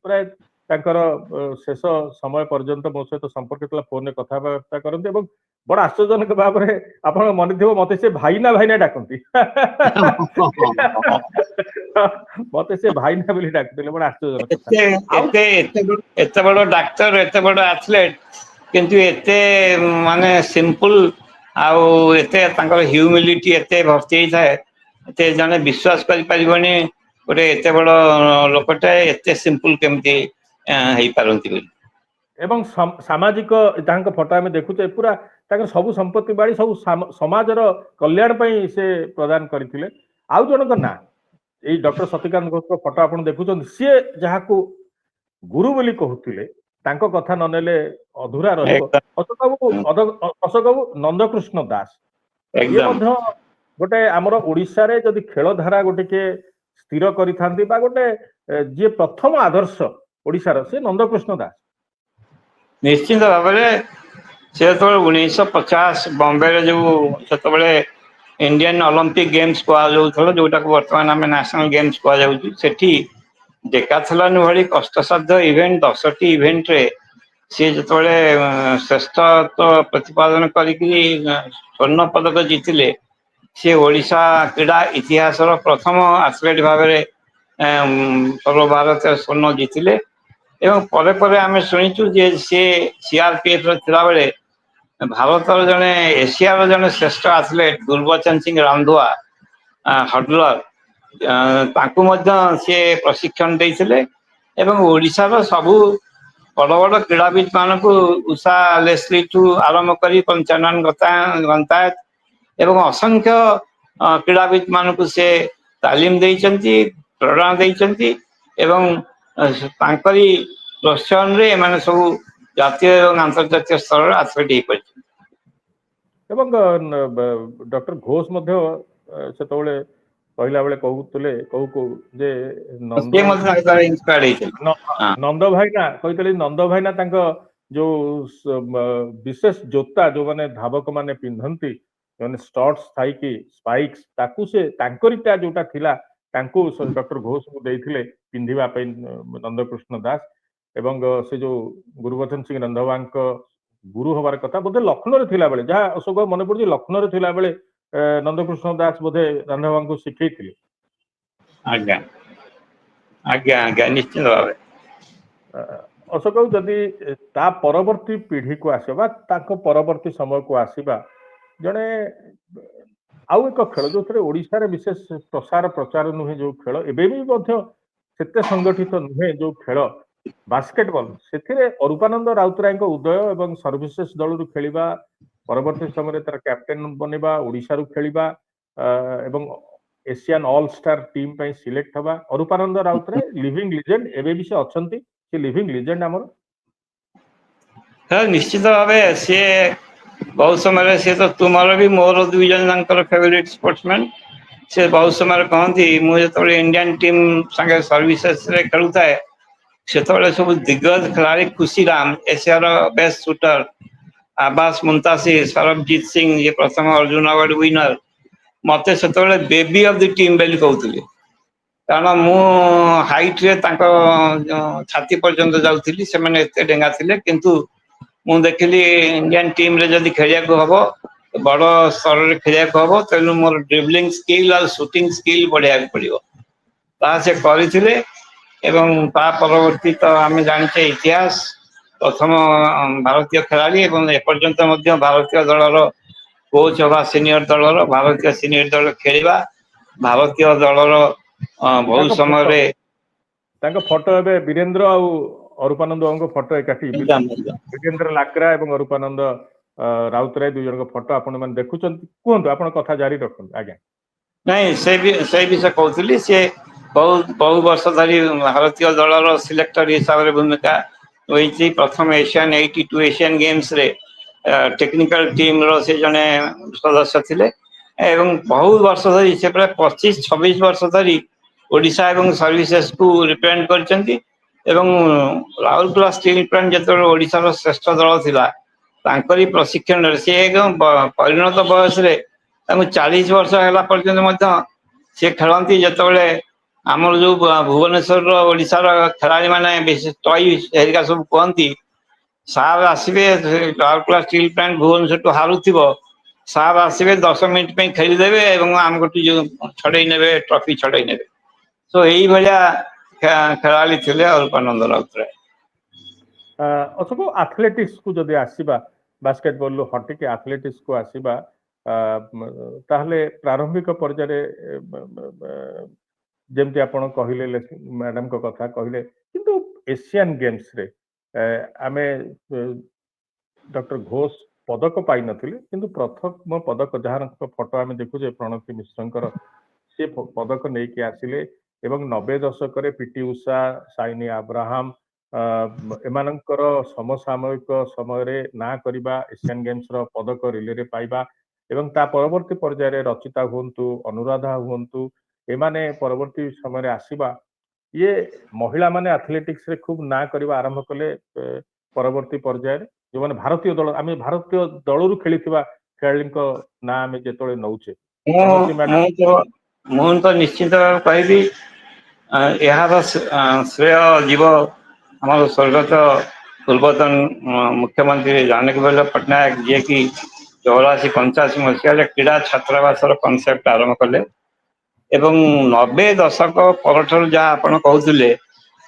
ପ୍ରାୟ ତାଙ୍କର ଶେଷ ସମୟ ପର୍ଯ୍ୟନ୍ତ ମୋ ସହିତ ସମ୍ପର୍କ ଥିଲା, ଫୋନରେ କଥାବାର୍ତ୍ତା କରନ୍ତି ଏବଂ ବଡ ଆଶ୍ଚର୍ଯ୍ୟଜନକ ଭାବରେ ଆପଣଙ୍କ ମନେ ଥିବ ମତେ ସେ ଭାଇନା ଭାଇନା ଡାକନ୍ତି। ମତେ ସେ ଭାଇନା ବୋଲି ଡାକୁଥିଲେ, ବଡ ଆଶ୍ଚର୍ଯ୍ୟଜନକ କଥା। ଆଉ ଏତେ ବଡ ଡାକ୍ତର, ଏତେ ବଡ ଆଥଲେଟ, କିନ୍ତୁ ଏତେ ମାନେ ସିମ୍ପଲ ଆଉ ଏତେ ତାଙ୍କର ହ୍ୟୁମିଲିଟି ଏତେ ଭର୍ତ୍ତି ହେଇଥାଏ, ଏତେ ଜଣେ ବିଶ୍ୱାସ କରିପାରିବନି ଗୋଟେ ଏତେ ବଡ ଲୋକଟେ ଏତେ ସିମ୍ପଲ କେମିତି ହେଇପାରନ୍ତି ବୋଲି। ଏବଂ ସାମାଜିକ ଯାହାଙ୍କ ଫଟୋ ଆମେ ଦେଖୁଛେ, ପୁରା ତାଙ୍କର ସବୁ ସମ୍ପତ୍ତି ବାଡି ସବୁ ସମାଜର କଲ୍ୟାଣ ପାଇଁ ସେ ପ୍ରଦାନ କରିଥିଲେ। ଆଉ ଜଣଙ୍କ ନାଁ, ଏଇ ଡକ୍ଟର ସତୀକାନ୍ତ ଘୋଷଙ୍କ ଫଟୋ ଆପଣ ଦେଖୁଛନ୍ତି, ସିଏ ଯାହାକୁ ଗୁରୁ ବୋଲି କହୁଥିଲେ, ତାଙ୍କ କଥା ନ ନେଲେ ଅଧୁରା ରହିବ। ଅଶୋକ ବାବୁ, ନନ୍ଦକୃଷ୍ଣ ଦାସ, ଇଏ ଏକଦମ ମଧ୍ୟ ଗୋଟେ ଆମର ଓଡିଶାରେ ଯଦି ଖେଳ ଧାରା ଗୋଟେ ସ୍ଥିର କରିଥାନ୍ତି ବା ଗୋଟେ ଯିଏ ପ୍ରଥମ ଆଦର୍ଶ ଓଡିଶାର, ସେ ନନ୍ଦକୃଷ୍ଣ ଦାସ। ନିଶ୍ଚିନ୍ତ ଭାବରେ ସେ ଯେତେବେଳେ 1950 ବମ୍ବେରେ ଯୋଉ ସେତେବେଳେ ଇଣ୍ଡିଆନ ଅଲମ୍ପିକ ଗେମ୍ସ କୁହାଯାଉଥିଲା, ଯୋଉଟାକୁ ବର୍ତ୍ତମାନ ଆମେ ନ୍ୟାସନାଲ ଗେମ୍ସ କୁହାଯାଉଛି, ସେଠି ଡେକାଥଲନ ଭଳି କଷ୍ଟସାଧ୍ୟ ଇଭେଣ୍ଟ 10ଟି ଇଭେଣ୍ଟରେ ସିଏ ଯେତେବେଳେ ଶ୍ରେଷ୍ଠତ୍ୱ ପ୍ରତିପାଦନ କରିକି ସ୍ୱର୍ଣ୍ଣ ପଦକ ଜିତିଲେ, ସେ ଓଡ଼ିଶା କ୍ରୀଡ଼ା ଇତିହାସର ପ୍ରଥମ ଆଥଲେଟ୍ ଭାବରେ ସର୍ବଭାରତୀୟ ସ୍ୱର୍ଣ୍ଣ ଜିତିଲେ ଏବଂ ପରେ ପରେ ଆମେ ଶୁଣିଛୁ ଯେ ସେ CRPFରେ ଥିଲାବେଳେ ଭାରତର ଜଣେ ଏସିଆର ଜଣେ ଶ୍ରେଷ୍ଠ ଆଥଲେଟ୍ ଗୁରୁବଚନ ସିଂ ରାନ୍ଧୱା ହଡଲର, ତାଙ୍କୁ ମଧ୍ୟ ସିଏ ପ୍ରଶିକ୍ଷଣ ଦେଇଥିଲେ ଏବଂ ଓଡ଼ିଶାର ସବୁ ବଡ଼ ବଡ଼ କ୍ରୀଡ଼ାବିତ ମାନଙ୍କୁ ଉଷା ଲେସ୍ଲିଠୁ ଆରମ୍ଭ କରି ପଞ୍ଚାନନ ଗନ୍ତାୟତ ଏବଂ ଅସଂଖ୍ୟ କ୍ରୀଡ଼ାବିତ ମାନଙ୍କୁ ସେ ତାଲିମ ଦେଇଛନ୍ତି, ପ୍ରେରଣା ଦେଇଛନ୍ତି ଏବଂ ତାଙ୍କରି ପ୍ରୋତ୍ସାହନରେ ଏମାନେ ସବୁ ଜାତୀୟ ଏବଂ ଆନ୍ତର୍ଜାତୀୟ ସ୍ତରରେ ଆଥଲେଟ୍ ହେଇପାରିଛନ୍ତି। ଏବଂ ଡକ୍ଟର ଘୋଷ ମଧ୍ୟ ସେତେବେଳେ କହିଲା ବେଳେ କହୁଥିଲେ ଯେ ସିଏ ମଧ୍ୟ ତାଙ୍କ ଦ୍ୱାରା ଇନ୍ସପାୟାର୍ଡ ହେଇଥିଲେ। ନନ୍ଦ ଭାଇନା କହିଥିଲେ, ନନ୍ଦ ଭାଇନା ତାଙ୍କ ଯୋଉ ବିଶେଷ ଜୋତା ଯୋଉମାନେ ଧାବକ ମାନେ ପିନ୍ଧନ୍ତି, ମାନେ ଷ୍ଟଡ୍ସ ଥାଇକି ସ୍ପାଇକ୍ସ, ତାକୁ ସେ ତାଙ୍କରିଟା ଯୋଉଟା ଥିଲା ତାଙ୍କୁ ଡକ୍ଟର ଘୋଷଙ୍କୁ ଦେଇଥିଲେ ପିନ୍ଧିବା ପାଇଁ ନନ୍ଦକୃଷ୍ଣ ଦାସ। ଏବଂ ସେ ଯୋଉ ଗୁରୁବଚନ ସିଂ ରନ୍ଧୱାଙ୍କ ଗୁରୁ ହବାର କଥା ବୋଧେ ଲକ୍ଷ୍ନୌରେ ଥିଲାବେଳେ, ଯାହା ଅଶୋକ ମନେ ପଡୁଛି, ଲକ୍ଷ୍ନୌରେ ଥିଲାବେଳେ ନନ୍ଦକୃଷ୍ଣ ଦାସ ବୋଧେ ରନ୍ଧୱାଙ୍କୁ ଶିଖେଇଥିଲେ। ଆଜ୍ଞା ଆଜ୍ଞା ଆଜ୍ଞା, ନିଶ୍ଚିତ ଭାବେ। ଅଶୋକ ବାବୁ ଯଦି ତା ପରବର୍ତ୍ତୀ ପିଢିକୁ ଆସିବା ତାଙ୍କ ପରବର୍ତ୍ତୀ ସମୟକୁ ଆସିବା ଜଣେ ଆଉ ଏକ ଖେଳ ଯୋଉଥିରେ ଓଡିଶାରେ ବିଶେଷ ପ୍ରସାର ପ୍ରଚାର ନୁହେଁ ଯୋଉ ଖେଳ ଏବେ ବି ମଧ୍ୟ ସେତେ ସଂଗଠିତ ନୁହେଁ ଯୋଉ ଖେଳ ବାସ୍କେଟବଲ ସେଥିରେ ଅରୂପାନନ୍ଦ ରାଉତରାୟଙ୍କ ଉଦୟ ଏବଂ ସର୍ଭିସେସ୍ ଦଳରୁ ଖେଳିବା ପରବର୍ତ୍ତୀ ସମୟରେ ତାର କ୍ୟାପ୍ଟେନ ବନିବା ଓଡିଶାରୁ ଖେଳିବା ଏବଂ ଏସିଆନ୍ ଅଲ୍ ଷ୍ଟାର ଟିମ୍ ପାଇଁ ସିଲେକ୍ଟ ହେବା ଅରୂପାନନ୍ଦ ରାଉତରାୟ ଲିଭିଂ ଲିଜେଣ୍ଡ ଏବେ ବି ସେ ଅଛନ୍ତି ସେ ଲିଭିଂ ଲିଜେଣ୍ଡ ଆମର ନିଶ୍ଚିତ ଭାବେ ସିଏ ବହୁତ ସମୟରେ ସିଏ ତ ତୁମର ବି ମୋର ଦୁଇ ଜଣ ଯାଙ୍କର ଫେଭରିଟ ସ୍ପୋର୍ଟସମ୍ୟାନ ସେ ବହୁତ ସମୟରେ କହନ୍ତି ମୁଁ ଯେତେବେଳେ ଇଣ୍ଡିଆନ ଟିମ୍ ସାଙ୍ଗେ ସର୍ଭିସେସରେ ଖେଳୁଥାଏ ସେତେବେଳେ ସବୁ ଦିଗ୍ଗଜ ଖେଳାଳି ଖୁସିରାମ ଏସିଆର ବେଷ୍ଟ ସୁଟର ଆବାସ ମୁନ୍ତାସିର ସରବଜିତ ସିଂ ଯିଏ ପ୍ରଥମ ଅର୍ଜୁନ ଆୱାର୍ଡ ୱିନର ମତେ ସେତେବେଳେ ବେବି ଅଫ ଦି ଟିମ୍ ବୋଲି କହୁଥିଲେ କାରଣ ମୁଁ ହାଇଟରେ ତାଙ୍କ ଛାତି ପର୍ଯ୍ୟନ୍ତ ଯାଉଥିଲି ସେମାନେ ଏତେ ଡେଙ୍ଗା ଥିଲେ କିନ୍ତୁ ମୁଁ ଦେଖିଲି ଇଣ୍ଡିଆନ ଟିମରେ ଯଦି ଖେଳିବାକୁ ହବ ବଡ ସ୍ତରରେ ଖେଳିବାକୁ ହବ ତେଣୁ ମୋର ଡ୍ରିବଲିଂ ସ୍କିଲ୍ ଆଉ ସୁଟିଂ ସ୍କିଲ୍ ବଢେଇବାକୁ ପଡିବ ତାହା ସେ କରିଥିଲେ ଏବଂ ତା ପରବର୍ତ୍ତୀ ତ ଆମେ ଜାଣିଛେ ଇତିହାସ ପ୍ରଥମ ଭାରତୀୟ ଖେଳାଳି ଏବଂ ଏପର୍ଯ୍ୟନ୍ତ ମଧ୍ୟ ଭାରତୀୟ ଦଳର କୋଚ୍ ହେବା ସିନିୟର ଦଳର ଭାରତୀୟ ସିନିୟର ଦଳ ଖେଳିବା ଭାରତୀୟ ଦଳର ବହୁତ ତାଙ୍କ ଫଟୋ ସମୟରେ ତାଙ୍କ ଫଟୋ ଏବେ ବୀରେନ୍ଦ୍ର ଆଉ ଅରୂପାନନ୍ଦ ବାବୁଙ୍କ ଫଟୋ ଏକାଠି ବୀରେନ୍ଦ୍ର ଲାକ୍ରା ଏବଂ ଅରୂପାନନ୍ଦ ରାଉତରାୟ ଦୁଇ ଜଣଙ୍କ ଫଟୋ ଆପଣ ମାନେ ଦେଖୁଛନ୍ତି କୁହନ୍ତୁ ଆପଣ କଥା ଜାରି ରଖନ୍ତୁ ଆଜ୍ଞା ନାଇଁ ସେ ବିଷୟ କହୁଥିଲି ସିଏ ବହୁ ବର୍ଷ ଧରି ଭାରତୀୟ ଦଳର ସିଲେକ୍ଟର ହିସାବରେ ଭୂମିକା ରହିଛି ପ୍ରଥମ ଏସିଆନ୍ 82 ଏସିଆନ୍ ଗେମ୍ସରେ ଟେକ୍ନିକାଲ ଟିମ୍ର ସେ ଜଣେ ସଦସ୍ୟ ଥିଲେ ଏବଂ ବହୁତ ବର୍ଷ ଧରି ସେ ପ୍ରାୟ 25-26 ବର୍ଷ ଧରି ଓଡ଼ିଶା ଏବଂ ସର୍ଭିସେସକୁ ରିପ୍ରେଜେଣ୍ଟ କରିଛନ୍ତି ଏବଂ ରାଉରକେଲା ଷ୍ଟିଲ୍ ପ୍ଲାଣ୍ଟ ଯେତେବେଳେ ଓଡ଼ିଶାର ଶ୍ରେଷ୍ଠ ଦଳ ଥିଲା ତାଙ୍କରି ପ୍ରଶିକ୍ଷଣରେ ସେ ପରିଣତ ବୟସରେ ତାଙ୍କୁ 40 ବର୍ଷ ହେଲା ପର୍ଯ୍ୟନ୍ତ ମଧ୍ୟ ସେ ଖେଳନ୍ତି ଯେତେବେଳେ ଆମର ଯୋଉ ଭୁବନେଶ୍ୱରର ଓଡ଼ିଶାର ଖେଳାଳି ମାନେ ବିଶେଷ ହେରିକା ସବୁ କୁହନ୍ତି ସାର୍ ଆସିବେ ରାଉରକେଲା ଷ୍ଟିଲ୍ ପ୍ଲାଣ୍ଟ ଭୁବନେଶ୍ୱରଠୁ ହାରୁଥିବ ସାର୍ ଆସିବେ 10 ମିନିଟ୍ ପାଇଁ ଖେଳିଦେବେ ଏବଂ ଆମକୁ ଯୋଉ ଛଡେଇ ନେବେ ଟ୍ରଫି ଛଡେଇ ନେବେ ତ ଏଇଭଳିଆ ଖେଳାଳି ଥିଲେ ଅରୂପାନନ୍ଦ ରାଉତରାୟ ଅଶୋକ ଆଥଲେଟିକ୍ସକୁ ଯଦି ଆସିବା ବାସ୍କେଟବଲରୁ ହଟିକି ଆଥଲେଟିକ୍ସକୁ ଆସିବା ତାହେଲେ ପ୍ରାରମ୍ଭିକ ପର୍ଯ୍ୟାୟରେ ଯେମିତି ଆପଣ କହିଲେ ମ୍ୟାଡାମଙ୍କ କଥା କହିଲେ କିନ୍ତୁ ଏସିଆନ ଗେମ୍ସରେ ଆମେ ଡକ୍ଟର ଘୋଷ ପଦକ ପାଇନଥିଲେ କିନ୍ତୁ ପ୍ରଥମ ପଦକ ଯାହାର ଫଟୋ ଆମେ ଦେଖୁଛେ ପ୍ରଣତି ମିଶ୍ରଙ୍କର ସେ ପଦକ ନେଇକି ଆସିଲେ ଏବଂ 90 ଦଶକରେ ପିଟି ଉଷା ସାଇନି ଆବ୍ରାହମ ଏମାନଙ୍କର ସମସାମୟିକ ସମୟରେ ନାଁ କରିବା ଏସିଆନ ଗେମ୍ସର ପଦକ ରିଲେରେ ପାଇବା ଏବଂ ତା ପରବର୍ତ୍ତୀ ପର୍ଯ୍ୟାୟରେ ରଚିତା ହୁଅନ୍ତୁ ଅନୁରାଧା ହୁଅନ୍ତୁ ଏମାନେ ପରବର୍ତ୍ତୀ ସମୟରେ ଆସିବା ଇଏ ମହିଳାମାନେ ଆଥଲେଟିକ୍ସରେ ଖୁବ ନାଁ କରିବା ଆରମ୍ଭ କଲେ ପରବର୍ତ୍ତୀ ପର୍ଯ୍ୟାୟରେ ଯୋଉମାନେ ଭାରତୀୟ ଦଳ ଆମେ ଭାରତୀୟ ଦଳରୁ ଖେଳିଥିବା ଖେଳାଳିଙ୍କ ନାଁ ଆମେ ଯେତେବେଳେ ନଉଛେ ପ୍ରଣତି ମ୍ୟାଡାମ ମୁଁ ତ ନିଶ୍ଚିତ କହିବି ଏହାର ଶ୍ରେୟ ଯିବ ଆମର ସ୍ୱର୍ଗତ ପୂର୍ବତନ ମୁଖ୍ୟମନ୍ତ୍ରୀ ଜାନକୀବଲ୍ଲଭ ପଟ୍ଟନାୟକ ଯିଏକି 84-85 ମସିହାରେ କ୍ରୀଡ଼ା ଛାତ୍ରାବାସର କନସେପ୍ଟ ଆରମ୍ଭ କଲେ ଏବଂ 90 ଦଶକ ପରଠାରୁ ଯାହା ଆପଣ କହୁଥିଲେ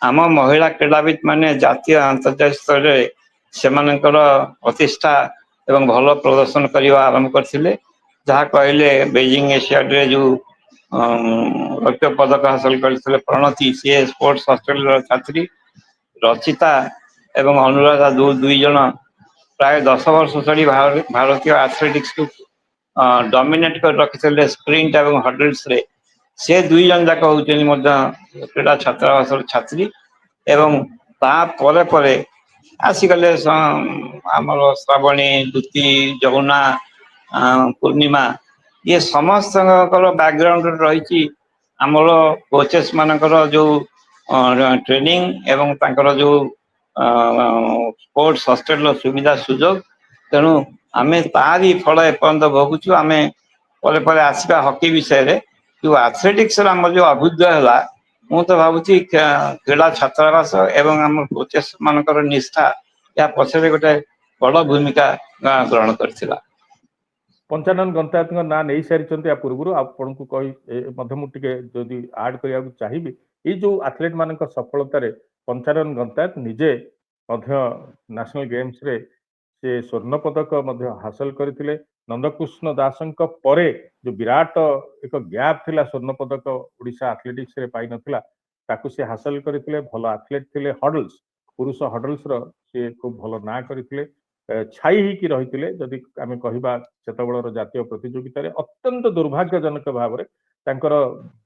ଆମ ମହିଳା କ୍ରୀଡ଼ାବିତ ମାନେ ଜାତୀୟ ଆନ୍ତର୍ଜାତିକ ସ୍ତରରେ ସେମାନଙ୍କର ପ୍ରତିଷ୍ଠା ଏବଂ ଭଲ ପ୍ରଦର୍ଶନ କରିବା ଆରମ୍ଭ କରିଥିଲେ ଯାହା କହିଲେ ବେଜିଂ ଏସିଆଡରେ ଯୋଉ ରୌପ୍ୟ ପଦକ ହାସଲ କରିଥିଲେ ପ୍ରଣତି ସିଏ ସ୍ପୋର୍ଟସ ହଷ୍ଟେଲର ଛାତ୍ରୀ ରଚିତା ଏବଂ ଅନୁରାଧା ଦୁଇ ଜଣ ପ୍ରାୟ 10 ବର୍ଷ ଧରି ଭାରତୀୟ ଆଥଲେଟିକ୍ସକୁ ଡମିନେଟ୍ କରି ରଖିଥିଲେ ସ୍ପ୍ରିଣ୍ଟ ଏବଂ ହଡଲ୍ସରେ ସେ ଦୁଇ ଜଣ ଯାକ ହଉଛନ୍ତି ମଧ୍ୟ କ୍ରୀଡ଼ା ଛାତ୍ରାବାସର ଛାତ୍ରୀ ଏବଂ ତା ପରେ ପରେ ଆସିଗଲେ ଆମର ଶ୍ରାବଣୀ ଦ୍ୟୁତି ଯମୁନା ପୂର୍ଣ୍ଣିମା ଇଏ ସମସ୍ତଙ୍କର ବ୍ୟାକଗ୍ରାଉଣ୍ଡରେ ରହିଛି ଆମର କୋଚେସ୍ ମାନଙ୍କର ଯୋଉ ଟ୍ରେନିଂ ଏବଂ ତାଙ୍କର ଯୋଉ ସ୍ପୋର୍ଟସ ହଷ୍ଟେଲର ସୁବିଧା ସୁଯୋଗ ତେଣୁ ଆମେ ତାରି ଫଳ ଏପର୍ଯ୍ୟନ୍ତ ଭୋଗୁଛୁ ଆମେ ପରେ ପରେ ଆସିବା ହକି ବିଷୟରେ ଯୋଉ ଆଥଲେଟିକ୍ସର ଆମର ଯୋଉ ଅଭ୍ୟୁଦୟ ହେଲା ମୁଁ ତ ଭାବୁଛି କ୍ରୀଡ଼ା ଛାତ୍ରାବାସ ଏବଂ ଆମ କୋଚେସ୍ ମାନଙ୍କର ନିଷ୍ଠା ଏହା ପଛରେ ଗୋଟେ ବଡ ଭୂମିକା ଗ୍ରହଣ କରିଥିଲା ପଞ୍ଚାନନ ଗନ୍ତାୟତଙ୍କ ନାଁ ନେଇ ସାରିଛନ୍ତି ୟା ପୂର୍ବରୁ ଆପଣଙ୍କୁ କହି ମଧ୍ୟ ମୁଁ ଟିକେ ଯଦି ଆଡ୍ କରିବାକୁ ଚାହିଁବି ଏଇ ଯୋଉ ଆଥଲେଟ ମାନଙ୍କ ସଫଳତାରେ ପଞ୍ଚାନନ ଗନ୍ତାୟତ ନିଜେ ନ୍ୟାସନାଲ ଗେମ୍ସ ରେ ସେ ସ୍ୱର୍ଣ୍ଣ ପଦକ ମଧ୍ୟ ହାସଲ କରିଥିଲେ। ନନ୍ଦକୃଷ୍ଣ ଦାସଙ୍କ ପରେ ଯୋଉ ବିରାଟ ଏକ ଗ୍ୟାପ୍ ଥିଲା ସ୍ୱର୍ଣ୍ଣ ପଦକ ଓଡ଼ିଶା ଆଥଲେଟିକ୍ସ ରେ ପାଇନଥିଲା, ତାକୁ ସେ ହାସଲ କରିଥିଲେ। ଭଲ ଆଥଲେଟ୍ ଥିଲେ। ହଡଲ୍ସ, ପୁରୁଷ ହଡଲ୍ସ ର ସେ ଖୁବ ଭଲ ନାଁ କରିଥିଲେ। ଛାଇ ହେଇକି ରହିଥିଲେ। ଯଦି ଆମେ କହିବା ସେତେବେଳର ଜାତୀୟ ପ୍ରତିଯୋଗିତାରେ ଅତ୍ୟନ୍ତ ଦୁର୍ଭାଗ୍ୟଜନକ ଭାବରେ ତାଙ୍କର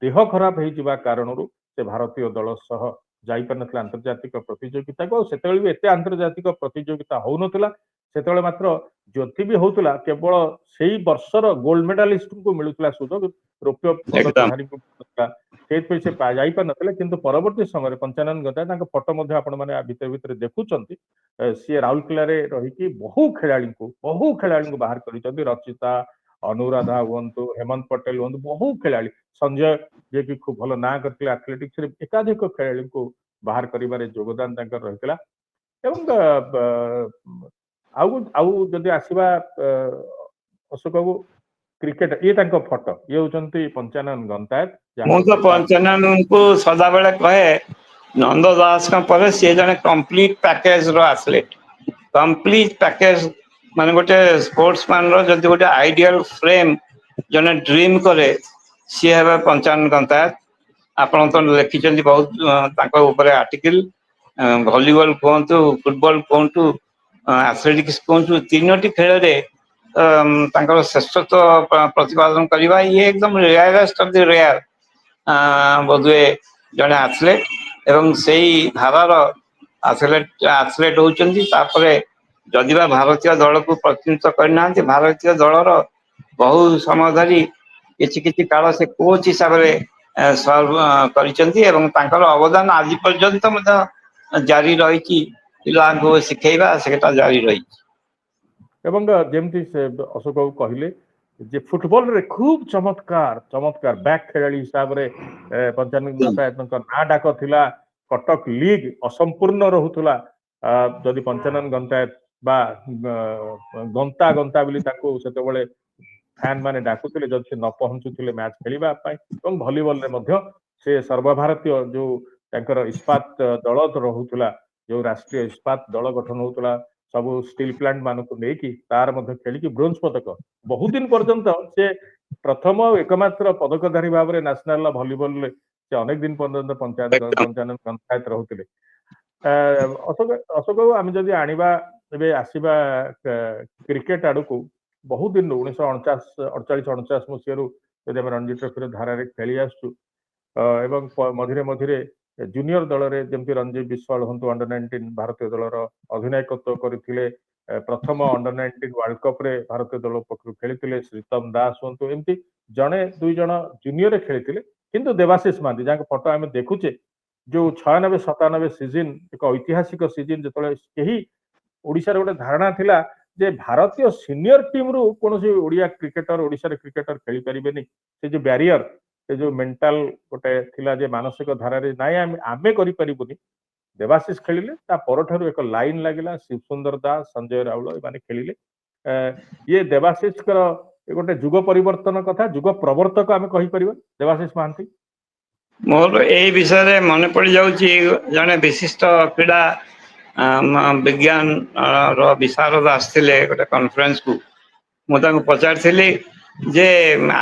ଦେହ ଖରାପ ହେଇଯିବା କାରଣରୁ ସେ ଭାରତୀୟ ଦଳ ସହ ଯାଇପାରିନଥିଲା ଆନ୍ତର୍ଜାତିକ ପ୍ରତିଯୋଗିତାକୁ। ଆଉ ସେତେବେଳେ ବି ଏତେ ଆନ୍ତର୍ଜାତିକ ପ୍ରତିଯୋଗିତା ହଉନଥିଲା। ସେତେବେଳେ ମାତ୍ର ଯଦି ବି ହଉଥିଲା କେବଳ ସେଇ ବର୍ଷର ଗୋଲ୍ଡ ମେଡାଲିଷ୍ଟଙ୍କୁ ମିଳୁଥିଲା ସୁଯୋଗ, ରୌପ୍ୟ ଏକଦମ ପଦକଧାରୀଙ୍କୁ ମିଳୁନଥିଲା। ସେଇଥିପାଇଁ ସେ ଯାଇପାରିନଥିଲେ। କିନ୍ତୁ ପରବର୍ତ୍ତୀ ସମୟରେ ପଞ୍ଚାନନ ଗତା, ତାଙ୍କ ଫଟୋ ମଧ୍ୟ ଆପଣମାନେ ଭିତରେ ଭିତରେ ଦେଖୁଛନ୍ତି, ସିଏ ରାଉରକେଲାରେ ରହିକି ବହୁ ଖେଳାଳିଙ୍କୁ ବାହାର କରିଛନ୍ତି। ରଚିତା, ଅନୁରାଧା ହୁଅନ୍ତୁ, ହେମନ୍ତ ପଟେଲ ହୁଅନ୍ତୁ, ବହୁ ଖେଳାଳି, ସଞ୍ଜୟ ଯିଏକି ଖୁବ ଭଲ ନାଁ କରିଥିଲେ ଆଥଲେଟିକ୍ସରେ, ଏକାଧିକ ଖେଳାଳିଙ୍କୁ ବାହାର କରିବାରେ ଯୋଗଦାନ ତାଙ୍କର ରହିଥିଲା। ଏବଂ ଆଉ ଆଉ ଯଦି ଆସିବା ଅଶୋକ ବାବୁ, କ୍ରିକେଟ, ଇଏ ତାଙ୍କ ଫଟୋ, ଇଏ ହଉଛନ୍ତି ପଞ୍ଚାନନ ଗନ୍ତାୟତ, ମୁଁ ଯାହାଙ୍କ ତ ପିତା ପଞ୍ଚନନଙ୍କୁ ସଦାବେଳେ କହେ ନନ୍ଦ ଦାସଙ୍କ ପରେ ସିଏ ଜଣେ କମ୍ପ୍ଲିଟ ପ୍ୟାକେଜ ର ଆଥଲେଟ୍। କମ୍ପ୍ଲିଟ ପ୍ୟାକେଜ ମାନେ ଗୋଟେ ସ୍ପୋର୍ଟସ ମ୍ୟାନ ର ଯଦି ଗୋଟେ ଆଇଡିଆଲ ଫ୍ରେମ ଜଣେ ଡ୍ରିମ କରେ, ସିଏ ହେବେ ପଞ୍ଚାନନ ଗନ୍ତାୟତ। ଆପଣ ତ ଲେଖିଛନ୍ତି ବହୁତ ତାଙ୍କ ଉପରେ ଆର୍ଟିକିଲ। ଭଲିବଲ କୁହନ୍ତୁ, ଫୁଟବଲ କୁହନ୍ତୁ, ଆଥଲେଟିକ୍ସ କୁହନ୍ତୁ, ତିନୋଟି ଖେଳରେ ତାଙ୍କର ଶ୍ରେଷ୍ଠତ୍ୱ ପ୍ରତିପାଦନ କରିବା, ଇଏ ଏକଦମ ରେୟାରେଷ୍ଟ ଅଫ ଦି ରେୟାର ବୋଧହୁଏ ଜଣେ ଆଥଲେଟ୍। ଏବଂ ସେଇ ଧାରାର ଆଥଲେଟ୍ ହଉଛନ୍ତି। ତାପରେ ଯଦିବା ଭାରତୀୟ ଦଳକୁ ପ୍ରତିନିଧିତ୍ୱ କରିନାହାନ୍ତି, ଭାରତୀୟ ଦଳର ବହୁ ସମୟ ଧରି କିଛି କିଛି କାଳ ସେ କୋଚ ହିସାବରେ ସର୍ଭ କରିଛନ୍ତି ଏବଂ ତାଙ୍କର ଅବଦାନ ଆଜି ପର୍ଯ୍ୟନ୍ତ ମଧ୍ୟ ଜାରି ରହିଛି। ପିଲାଙ୍କୁ ଶିଖେଇବା ସେଟା ଜାରି ରହିଛି। ଏବଂ ଯେମିତି ସେ ଅଶୋକ ବାବୁ କହିଲେ ଯେ ଫୁଟବଲରେ ଖୁବ ଚମତ୍କାର ବ୍ୟାକ୍ ଖେଳାଳି ହିସାବରେ ପଞ୍ଚାନନ ଗନ୍ତାୟତଙ୍କ ନାଁ ଡାକ ଥିଲା। କଟକ ଲିଗ୍ ଅସମ୍ପୂର୍ଣ୍ଣ ରହୁଥିଲା ଯଦି ପଞ୍ଚାନନ ଗନ୍ତାୟତ ବା ଗନ୍ତା ଗନ୍ତା ବୋଲି ତାଙ୍କୁ ସେତେବେଳେ ଫ୍ୟାନ ମାନେ ଡାକୁଥିଲେ, ଯଦି ସେ ନ ପହଞ୍ଚୁଥିଲେ ମ୍ୟାଚ ଖେଳିବା ପାଇଁ। ଏବଂ ଭଲିବଲରେ ମଧ୍ୟ ସେ ସର୍ବଭାରତୀୟ ଯୋଉ ତାଙ୍କର ଇସ୍ପାତ ଦଳ ରହୁଥିଲା, ଯୋଉ ରାଷ୍ଟ୍ରୀୟ ଇସ୍ପାତ ଦଳ ଗଠନ ହଉଥିଲା ସବୁ ଷ୍ଟିଲ ପ୍ଲାଣ୍ଟ ମାନଙ୍କୁ ନେଇକି, ତାର ମଧ୍ୟ ଖେଳିକି ବ୍ରୋଞ୍ଜ ପଦକ, ବହୁତ ଦିନ ପର୍ଯ୍ୟନ୍ତ ସେ ପ୍ରଥମ ଆଉ ଏକମାତ୍ର ପଦକଧାରୀ ଭାବରେ ନ୍ୟାସନାଲ ଭଲିବଲରେ ସେ ଅନେକ ଦିନ ପର୍ଯ୍ୟନ୍ତ ପଞ୍ଚାନନ ଗନ୍ତାୟତ ରହୁଥିଲେ। ଅଶୋକ ବାବୁ, ଆମେ ଯଦି ଆଣିବା, ଏବେ ଆସିବା କ୍ରିକେଟ ଆଡକୁ, ବହୁତ ଦିନରୁ 1948-49 ମସିହାରୁ ଯଦି ଆମେ ରଣଜି ଟ୍ରଫିର ଧାରାରେ ଖେଳି ଆସୁଛୁ, ଏବଂ ମଝିରେ ଜୁନିୟର ଦଳରେ ଯେମିତି ରଞ୍ଜିତ ବିଶ୍ୱାଳ ହୁଅନ୍ତୁ, ଅଣ୍ଡର-19 ଭାରତୀୟ ଦଳର ଅଧିନାୟକତ୍ୱ କରିଥିଲେ। ପ୍ରଥମ ଅଣ୍ଡର-19 ୱାର୍ଲଡ କପରେ ଭାରତୀୟ ଦଳ ପକ୍ଷରୁ ଖେଳିଥିଲେ। ଶ୍ରୀତମ ଦାସ ହୁଅନ୍ତୁ, ଏମିତି ଜଣେ ଦୁଇ ଜଣ ଜୁନିୟରରେ ଖେଳିଥିଲେ। କିନ୍ତୁ ଦେବାଶିଷ ମହାନ୍ତି, ଯାହାଙ୍କ ଫଟୋ ଆମେ ଦେଖୁଛେ, ଯୋଉ 96-97 ସିଜିନ, ଏକ ଐତିହାସିକ ସିଜିନ, ଯେତେବେଳେ କେହି ଓଡ଼ିଶାର ଗୋଟେ ଧାରଣା ଥିଲା ଯେ ଭାରତୀୟ ସିନିୟର ଟିମ୍ରୁ କୌଣସି ଓଡ଼ିଶାରେ କ୍ରିକେଟର ଖେଳିପାରିବେନି। ସେ ଯୋଉ ବ୍ୟାରିୟର, ସେ ଯୋଉ ମେଣ୍ଟାଲ ଗୋଟେ ଥିଲା ଯେ ମାନସିକ ଧାରାରେ ନାଇଁ ଆମେ କରିପାରିବୁନି, ଦେବାଶିଷ ଖେଳିଲେ। ତା ପରଠାରୁ ଏକ ଲାଇନ ଲାଗିଲା, ଶିବସୁନ୍ଦର ଦାସ, ସଞ୍ଜୟ ରାଉଳ ଏମାନେ ଖେଳିଲେ। ଇଏ ଦେବାଶିଷଙ୍କର ଗୋଟେ ଯୁଗ ପରିବର୍ତ୍ତନ କଥା, ଯୁଗ ପ୍ରବର୍ତ୍ତକ ଆମେ କହିପାରିବା ଦେବାଶିଷ ମହାନ୍ତି। ମୋର ଏଇ ବିଷୟରେ ମନେ ପଡ଼ିଯାଉଛି ଜଣେ ବିଶିଷ୍ଟ କ୍ରୀଡ଼ା ବିଜ୍ଞାନ ର ବିଶାରଦ ଆସିଥିଲେ ଗୋଟେ କନଫରେନ୍ସକୁ। ମୁଁ ତାଙ୍କୁ ପଚାରିଥିଲି ଯେ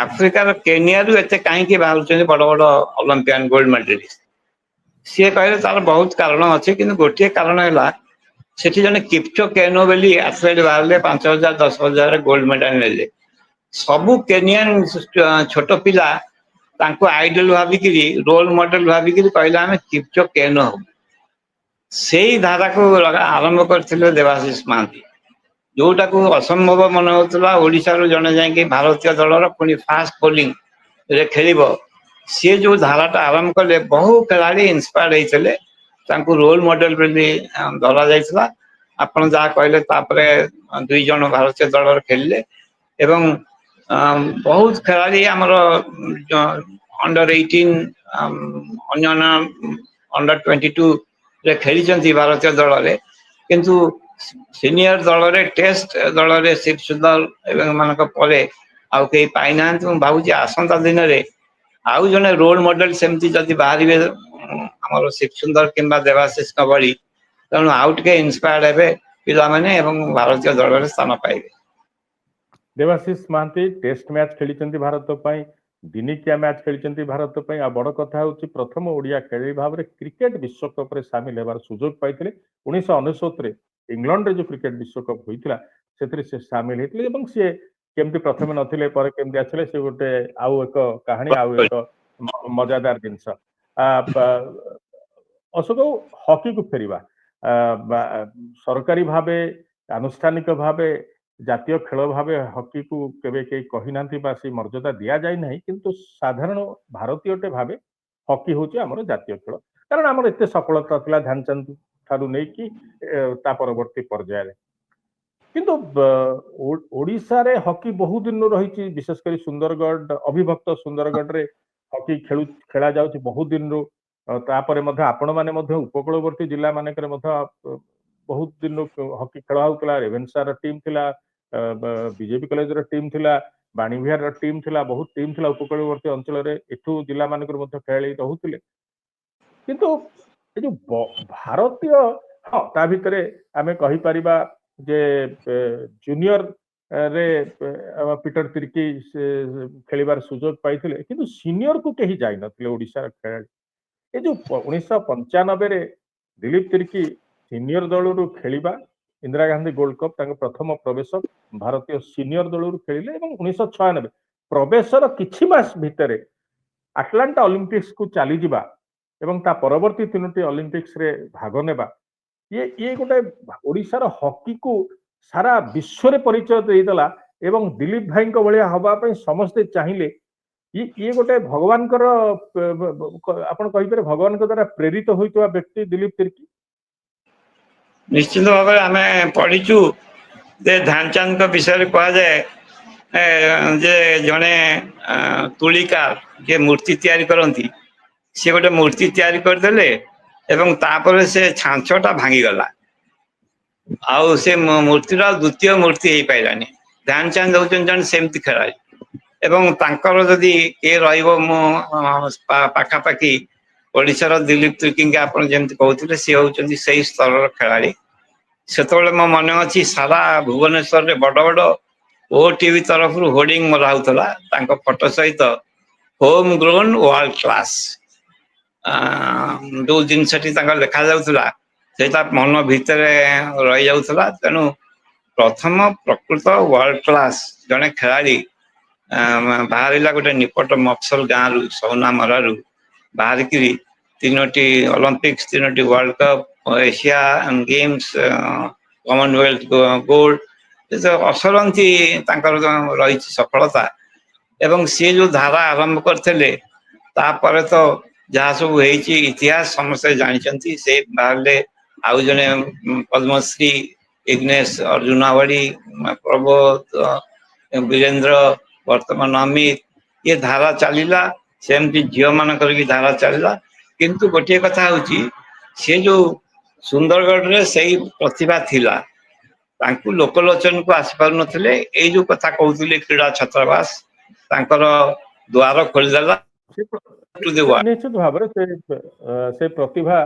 ଆଫ୍ରିକାର କେନିଆରୁ ଏତେ କାହିଁକି ବାହାରୁଛନ୍ତି ବଡ଼ ବଡ଼ ଅଲମ୍ପିଆନ ଗୋଲ୍ଡ ମେଡାଲିଷ୍ଟ। ସିଏ କହିଲେ ତାର ବହୁତ କାରଣ ଅଛି, କିନ୍ତୁ ଗୋଟିଏ କାରଣ ହେଲା ସେଠି ଜଣେ କିପ୍ଚୋ କେନୋ ବୋଲି ଆଥଲେଟ୍ ବାହାରିଲେ, 5000 10,000 ଗୋଲ୍ଡ ମେଡାଲ ନେଲେ। ସବୁ କେନିଆନ ଛୋଟ ପିଲା ତାଙ୍କୁ ଆଇଡଲ ଭାବିକିରି, ରୋଲ ମଡେଲ ଭାବିକିରି କହିଲେ ଆମେ କିପ୍ଚୋ କେନୋ ହବୁ। ସେଇ ଧାରାକୁ ଆରମ୍ଭ କରିଥିଲେ ଦେବାଶିଷ ମହାନ୍ତି, ଯୋଉଟାକୁ ଅସମ୍ଭବ ମନେ ହଉଥିଲା ଓଡ଼ିଶାରୁ ଜଣେ ଯାଇକି ଭାରତୀୟ ଦଳର ପୁଣି ଫାଷ୍ଟ ବୋଲିଂ ରେ ଖେଳିବ। ସିଏ ଯୋଉ ଧାରାଟା ଆରମ୍ଭ କଲେ, ବହୁ ଖେଳାଳି ଇନ୍ସପାୟାର୍ଡ ହେଇଥିଲେ, ତାଙ୍କୁ ରୋଲ ମଡେଲ ବୋଲି ଧରା ଯାଇଥିଲା। ଆପଣ ଯାହା କହିଲେ, ତାପରେ 2 ଜଣ ଭାରତୀୟ ଦଳରେ ଖେଳିଲେ ଏବଂ ବହୁତ ଖେଳାଳି ଆମର ଅଣ୍ଡର-18 ଅନ୍ୟାନ୍ୟ ଅଣ୍ଡର-22 ରେ ଖେଳିଛନ୍ତି ଭାରତୀୟ ଦଳରେ। କିନ୍ତୁ ସିନିୟର ଦଳରେ, ଟେଷ୍ଟ ଦଳରେ ଶିବ ସୁନ୍ଦର ଏବଂ ଏମାନଙ୍କ ପରେ ଆଉ କେହି ପାଇନାହାନ୍ତି। ମୁଁ ଭାବୁଛି ଆସନ୍ତା ଦିନରେ ଆଉ ଜଣେ ରୋଲ ମଡେଲ ସେମିତି ଯଦି ବାହାରିବେ ଆମର ଶିବ ସୁନ୍ଦର କିମ୍ବା ଦେବାଶିଷଙ୍କ ଭଳି, ତେଣୁ ଆଉ ଟିକେ ଇନ୍ସପାୟାର୍ଡ ହେବେ ପିଲାମାନେ ଏବଂ ଭାରତୀୟ ଦଳରେ ସ୍ଥାନ ପାଇବେ। ଦେବାଶିଷ ମହାନ୍ତି ଟେଷ୍ଟ ମ୍ୟାଚ୍ ଖେଳିଛନ୍ତି ଭାରତ ପାଇଁ, ଦିନିକିଆ ମ୍ୟାଚ୍ ଖେଳିଛନ୍ତି ଭାରତ ପାଇଁ। ଆଉ ବଡ଼ କଥା ହେଉଛି ପ୍ରଥମ ଓଡ଼ିଆ ଖେଳାଳି ଭାବରେ କ୍ରିକେଟ ବିଶ୍ୱକପରେ ସାମିଲ ହେବାର ସୁଯୋଗ ପାଇଥିଲେ। 1999ରେ ଇଂଲଣ୍ଡରେ ଯୋଉ କ୍ରିକେଟ ବିଶ୍ୱକପ ହୋଇଥିଲା ସେଥିରେ ସେ ସାମିଲ ହେଇଥିଲେ ଏବଂ ସିଏ କେମିତି ପ୍ରଥମେ ନଥିଲେ ପରେ କେମିତି ଆସିଲେ ସେ ଗୋଟେ ଆଉ ଏକ କାହାଣୀ, ଆଉ ଏକ ମଜାଦାର ଜିନିଷ। ଅଶୋକ ବାବୁ, ହକିକୁ ଫେରିବା, ସରକାରୀ ଭାବେ ଆନୁଷ୍ଠାନିକ ଭାବେ ଜାତୀୟ ଖେଳ ଭାବେ ହକିକୁ କେବେ କେହି କହିନାହାନ୍ତି ବା ସେ ମର୍ଯ୍ୟାଦା ଦିଆଯାଇ ନାହିଁ, କିନ୍ତୁ ସାଧାରଣ ଭାରତୀୟଟେ ଭାବେ ହକି ହେଉଛି ଆମର ଜାତୀୟ ଖେଳ। କାରଣ ଆମର ଏତେ ସଫଳତା ଥିଲା ଧ୍ୟାନଚାନ୍ଦ ଠାରୁ ନେଇକି ତା ପରବର୍ତ୍ତୀ ପର୍ଯ୍ୟାୟରେ। କିନ୍ତୁ ଓଡ଼ିଶାରେ ହକି ବହୁ ଦିନରୁ ରହିଛି, ବିଶେଷ କରି ସୁନ୍ଦରଗଡ଼, ଅବିଭକ୍ତ ସୁନ୍ଦରଗଡ଼ରେ ହକି ଖେଳା ଯାଉଛି ବହୁ ଦିନରୁ। ତାପରେ ମଧ୍ୟ ଆପଣମାନେ ମଧ୍ୟ ଉପକୂଳବର୍ତ୍ତୀ ଜିଲ୍ଲା ମାନଙ୍କରେ ମଧ୍ୟ ବହୁତ ଦିନରୁ ହକି ଖେଳ ହଉଥିଲା। ରେଭେନ୍ସାର ଟିମ୍ ଥିଲା, ବିଜେପି କଲେଜର ଟିମ୍ ଥିଲା, ବାଣୀବିହାରର ଟିମ୍ ଥିଲା, ବହୁତ ଟିମ୍ ଥିଲା ଉପକୂଳବର୍ତ୍ତୀ ଅଞ୍ଚଳରେ। ଏଠୁ ଜିଲ୍ଲା ମାନଙ୍କରୁ ମଧ୍ୟ ଖେଳାଳି ରହୁଥିଲେ। କିନ୍ତୁ ଏ ଯୋଉ ଭାରତୀୟ, ହଁ ତା ଭିତରେ ଆମେ କହିପାରିବା ଯେ ଜୁନିୟର ରେ ପିଟର ତିର୍କି ଖେଳିବାର ସୁଯୋଗ ପାଇଥିଲେ, କିନ୍ତୁ ସିନିୟରକୁ କେହି ଯାଇନଥିଲେ ଓଡ଼ିଶାର ଖେଳାଳି। ଏ ଯୋଉ 1995ରେ ଦିଲ୍ଲୀପ ତିର୍କି ସିନିୟର ଦଳରୁ ଖେଳିବା, ଇନ୍ଦିରା ଗାନ୍ଧୀ ଗୋଲ୍ଡ କପ୍ ତାଙ୍କ ପ୍ରଥମ ପ୍ରବେଶ ଭାରତୀୟ ସିନିୟର ଦଳରୁ ଖେଳିଲେ ଏବଂ 1996 ପ୍ରବେଶର କିଛି ମାସ ଭିତରେ ଆଟଲାଣ୍ଟା ଅଲିମ୍ପିକ୍ସକୁ ଚାଲିଯିବା ଏବଂ ତା ପରବର୍ତ୍ତୀ 3ଟି ଅଲିମ୍ପିକ୍ସରେ ଭାଗ ନେବା, ଇଏ ଗୋଟେ ଓଡ଼ିଶାର ହକିକୁ ସାରା ବିଶ୍ୱରେ ପରିଚୟ ଦେଇଦେଲା ଏବଂ ଦିଲ୍ଲୀପ ଭାଇଙ୍କ ଭଳିଆ ହବା ପାଇଁ ସମସ୍ତେ ଚାହିଁଲେ। ଇଏ ଗୋଟେ ଭଗବାନଙ୍କର, ଆପଣ କହିପାରିବେ ଭଗବାନଙ୍କ ଦ୍ୱାରା ପ୍ରେରିତ ହୋଇଥିବା ବ୍ୟକ୍ତି ଦିଲ୍ଲୀପ ତିର୍କି। ନିଶ୍ଚିତ ଭାବରେ ଆମେ ପଢିଛୁ ଯେ ଧ୍ୟାନଚାନ୍ଦଙ୍କ ବିଷୟରେ କୁହାଯାଏ ଯେ ଜଣେ ତୁଳିକା ଯିଏ ମୂର୍ତ୍ତି ତିଆରି କରନ୍ତି, ସେ ଗୋଟେ ମୂର୍ତ୍ତି ତିଆରି କରିଦେଲେ ଏବଂ ତାପରେ ସେ ଛାଞ୍ଚଟା ଭାଙ୍ଗିଗଲା, ଆଉ ସେ ମୂର୍ତ୍ତିର ଦ୍ୱିତୀୟ ମୂର୍ତ୍ତି ହେଇପାରିଲାନି। ଧ୍ୟାନଚାନ୍ଦ ହଉଛନ୍ତି ଜଣେ ସେମିତି ଖେଳାଳି ଏବଂ ତାଙ୍କର ଯଦି କିଏ ରହିବ, ମୁଁ ପାଖାପାଖି ଓଡ଼ିଶାର ଦିଲ୍ଲୀପ ତିର୍କିଙ୍କୁ ଆପଣ ଯେମିତି କହୁଥିଲେ, ସିଏ ହଉଛନ୍ତି ସେଇ ସ୍ତରର ଖେଳାଳି। ସେତେବେଳେ ମୋ ମନେ ଅଛି ସାରା ଭୁବନେଶ୍ୱରରେ ବଡ଼ ବଡ଼ ଓଟିଭି ତରଫରୁ ହୋର୍ଡିଂ ମରା ହଉଥିଲା ତାଙ୍କ ଫଟୋ ସହିତ, ହୋମ ଗ୍ରୋନ୍ ୱାର୍ଲଡ କ୍ଲାସ୍। ଯୋଉ ଜିନିଷଟି ତାଙ୍କର ଲେଖାଯାଉଥିଲା ସେଇଟା ମନ ଭିତରେ ରହିଯାଉଥିଲା। ତେଣୁ ପ୍ରଥମ ପ୍ରକୃତ ୱାର୍ଲଡ କ୍ଲାସ୍ ଜଣେ ଖେଳାଳି ବାହାରିଲା ଗୋଟେ ନିପଟ ମଫସଲ ଗାଁରୁ, ସଉନାମରାରୁ ବାହାରିକିରି 3ଟି ଅଲମ୍ପିକ୍ସ, 3ଟି world cup, Asia games, Commonwealth gold, ଅସରନ୍ତି ତାଙ୍କର ରହିଛି ସଫଳତା। ଏବଂ ସିଏ ଯୋଉ ଧାରା ଆରମ୍ଭ କରିଥିଲେ ତାପରେ ତ ଯାହା ସବୁ ହେଇଛି ଇତିହାସ ସମସ୍ତେ ଜାଣିଛନ୍ତି। ସେ ବାହାରିଲେ ଆଉ ଜଣେ ପଦ୍ମଶ୍ରୀ ଇଗ୍ନେଶ ଅର୍ଜୁନାୱାଡି, ପ୍ରବୋଧ, ବୀରେନ୍ଦ୍ର, ବର୍ତ୍ତମାନ ଅମିତ, ଇଏ ଧାରା ଚାଲିଲା। ସେମିତି ଝିଅ ମାନଙ୍କର ବି ଧାରା ଚାଲିଲା। କିନ୍ତୁ ଗୋଟିଏ କଥା ହଉଛି, ସେ ଯୋଉ ସୁନ୍ଦରଗଡ଼ରେ ସେଇ ପ୍ରତିଭା ଥିଲା, ତାଙ୍କୁ ଲୋକଲୋଚନକୁ ଆସି ପାରୁନଥିଲେ। ଏଇ ଯୋଉ କଥା କହୁଥିଲି କ୍ରୀଡା ଛାତ୍ରାବାସ ତାଙ୍କର ଦ୍ୱାର ଖୋଲିଦେଲା। ନିଶ୍ଚିତ ଭାବରେ ସେ ପ୍ରତିଭା,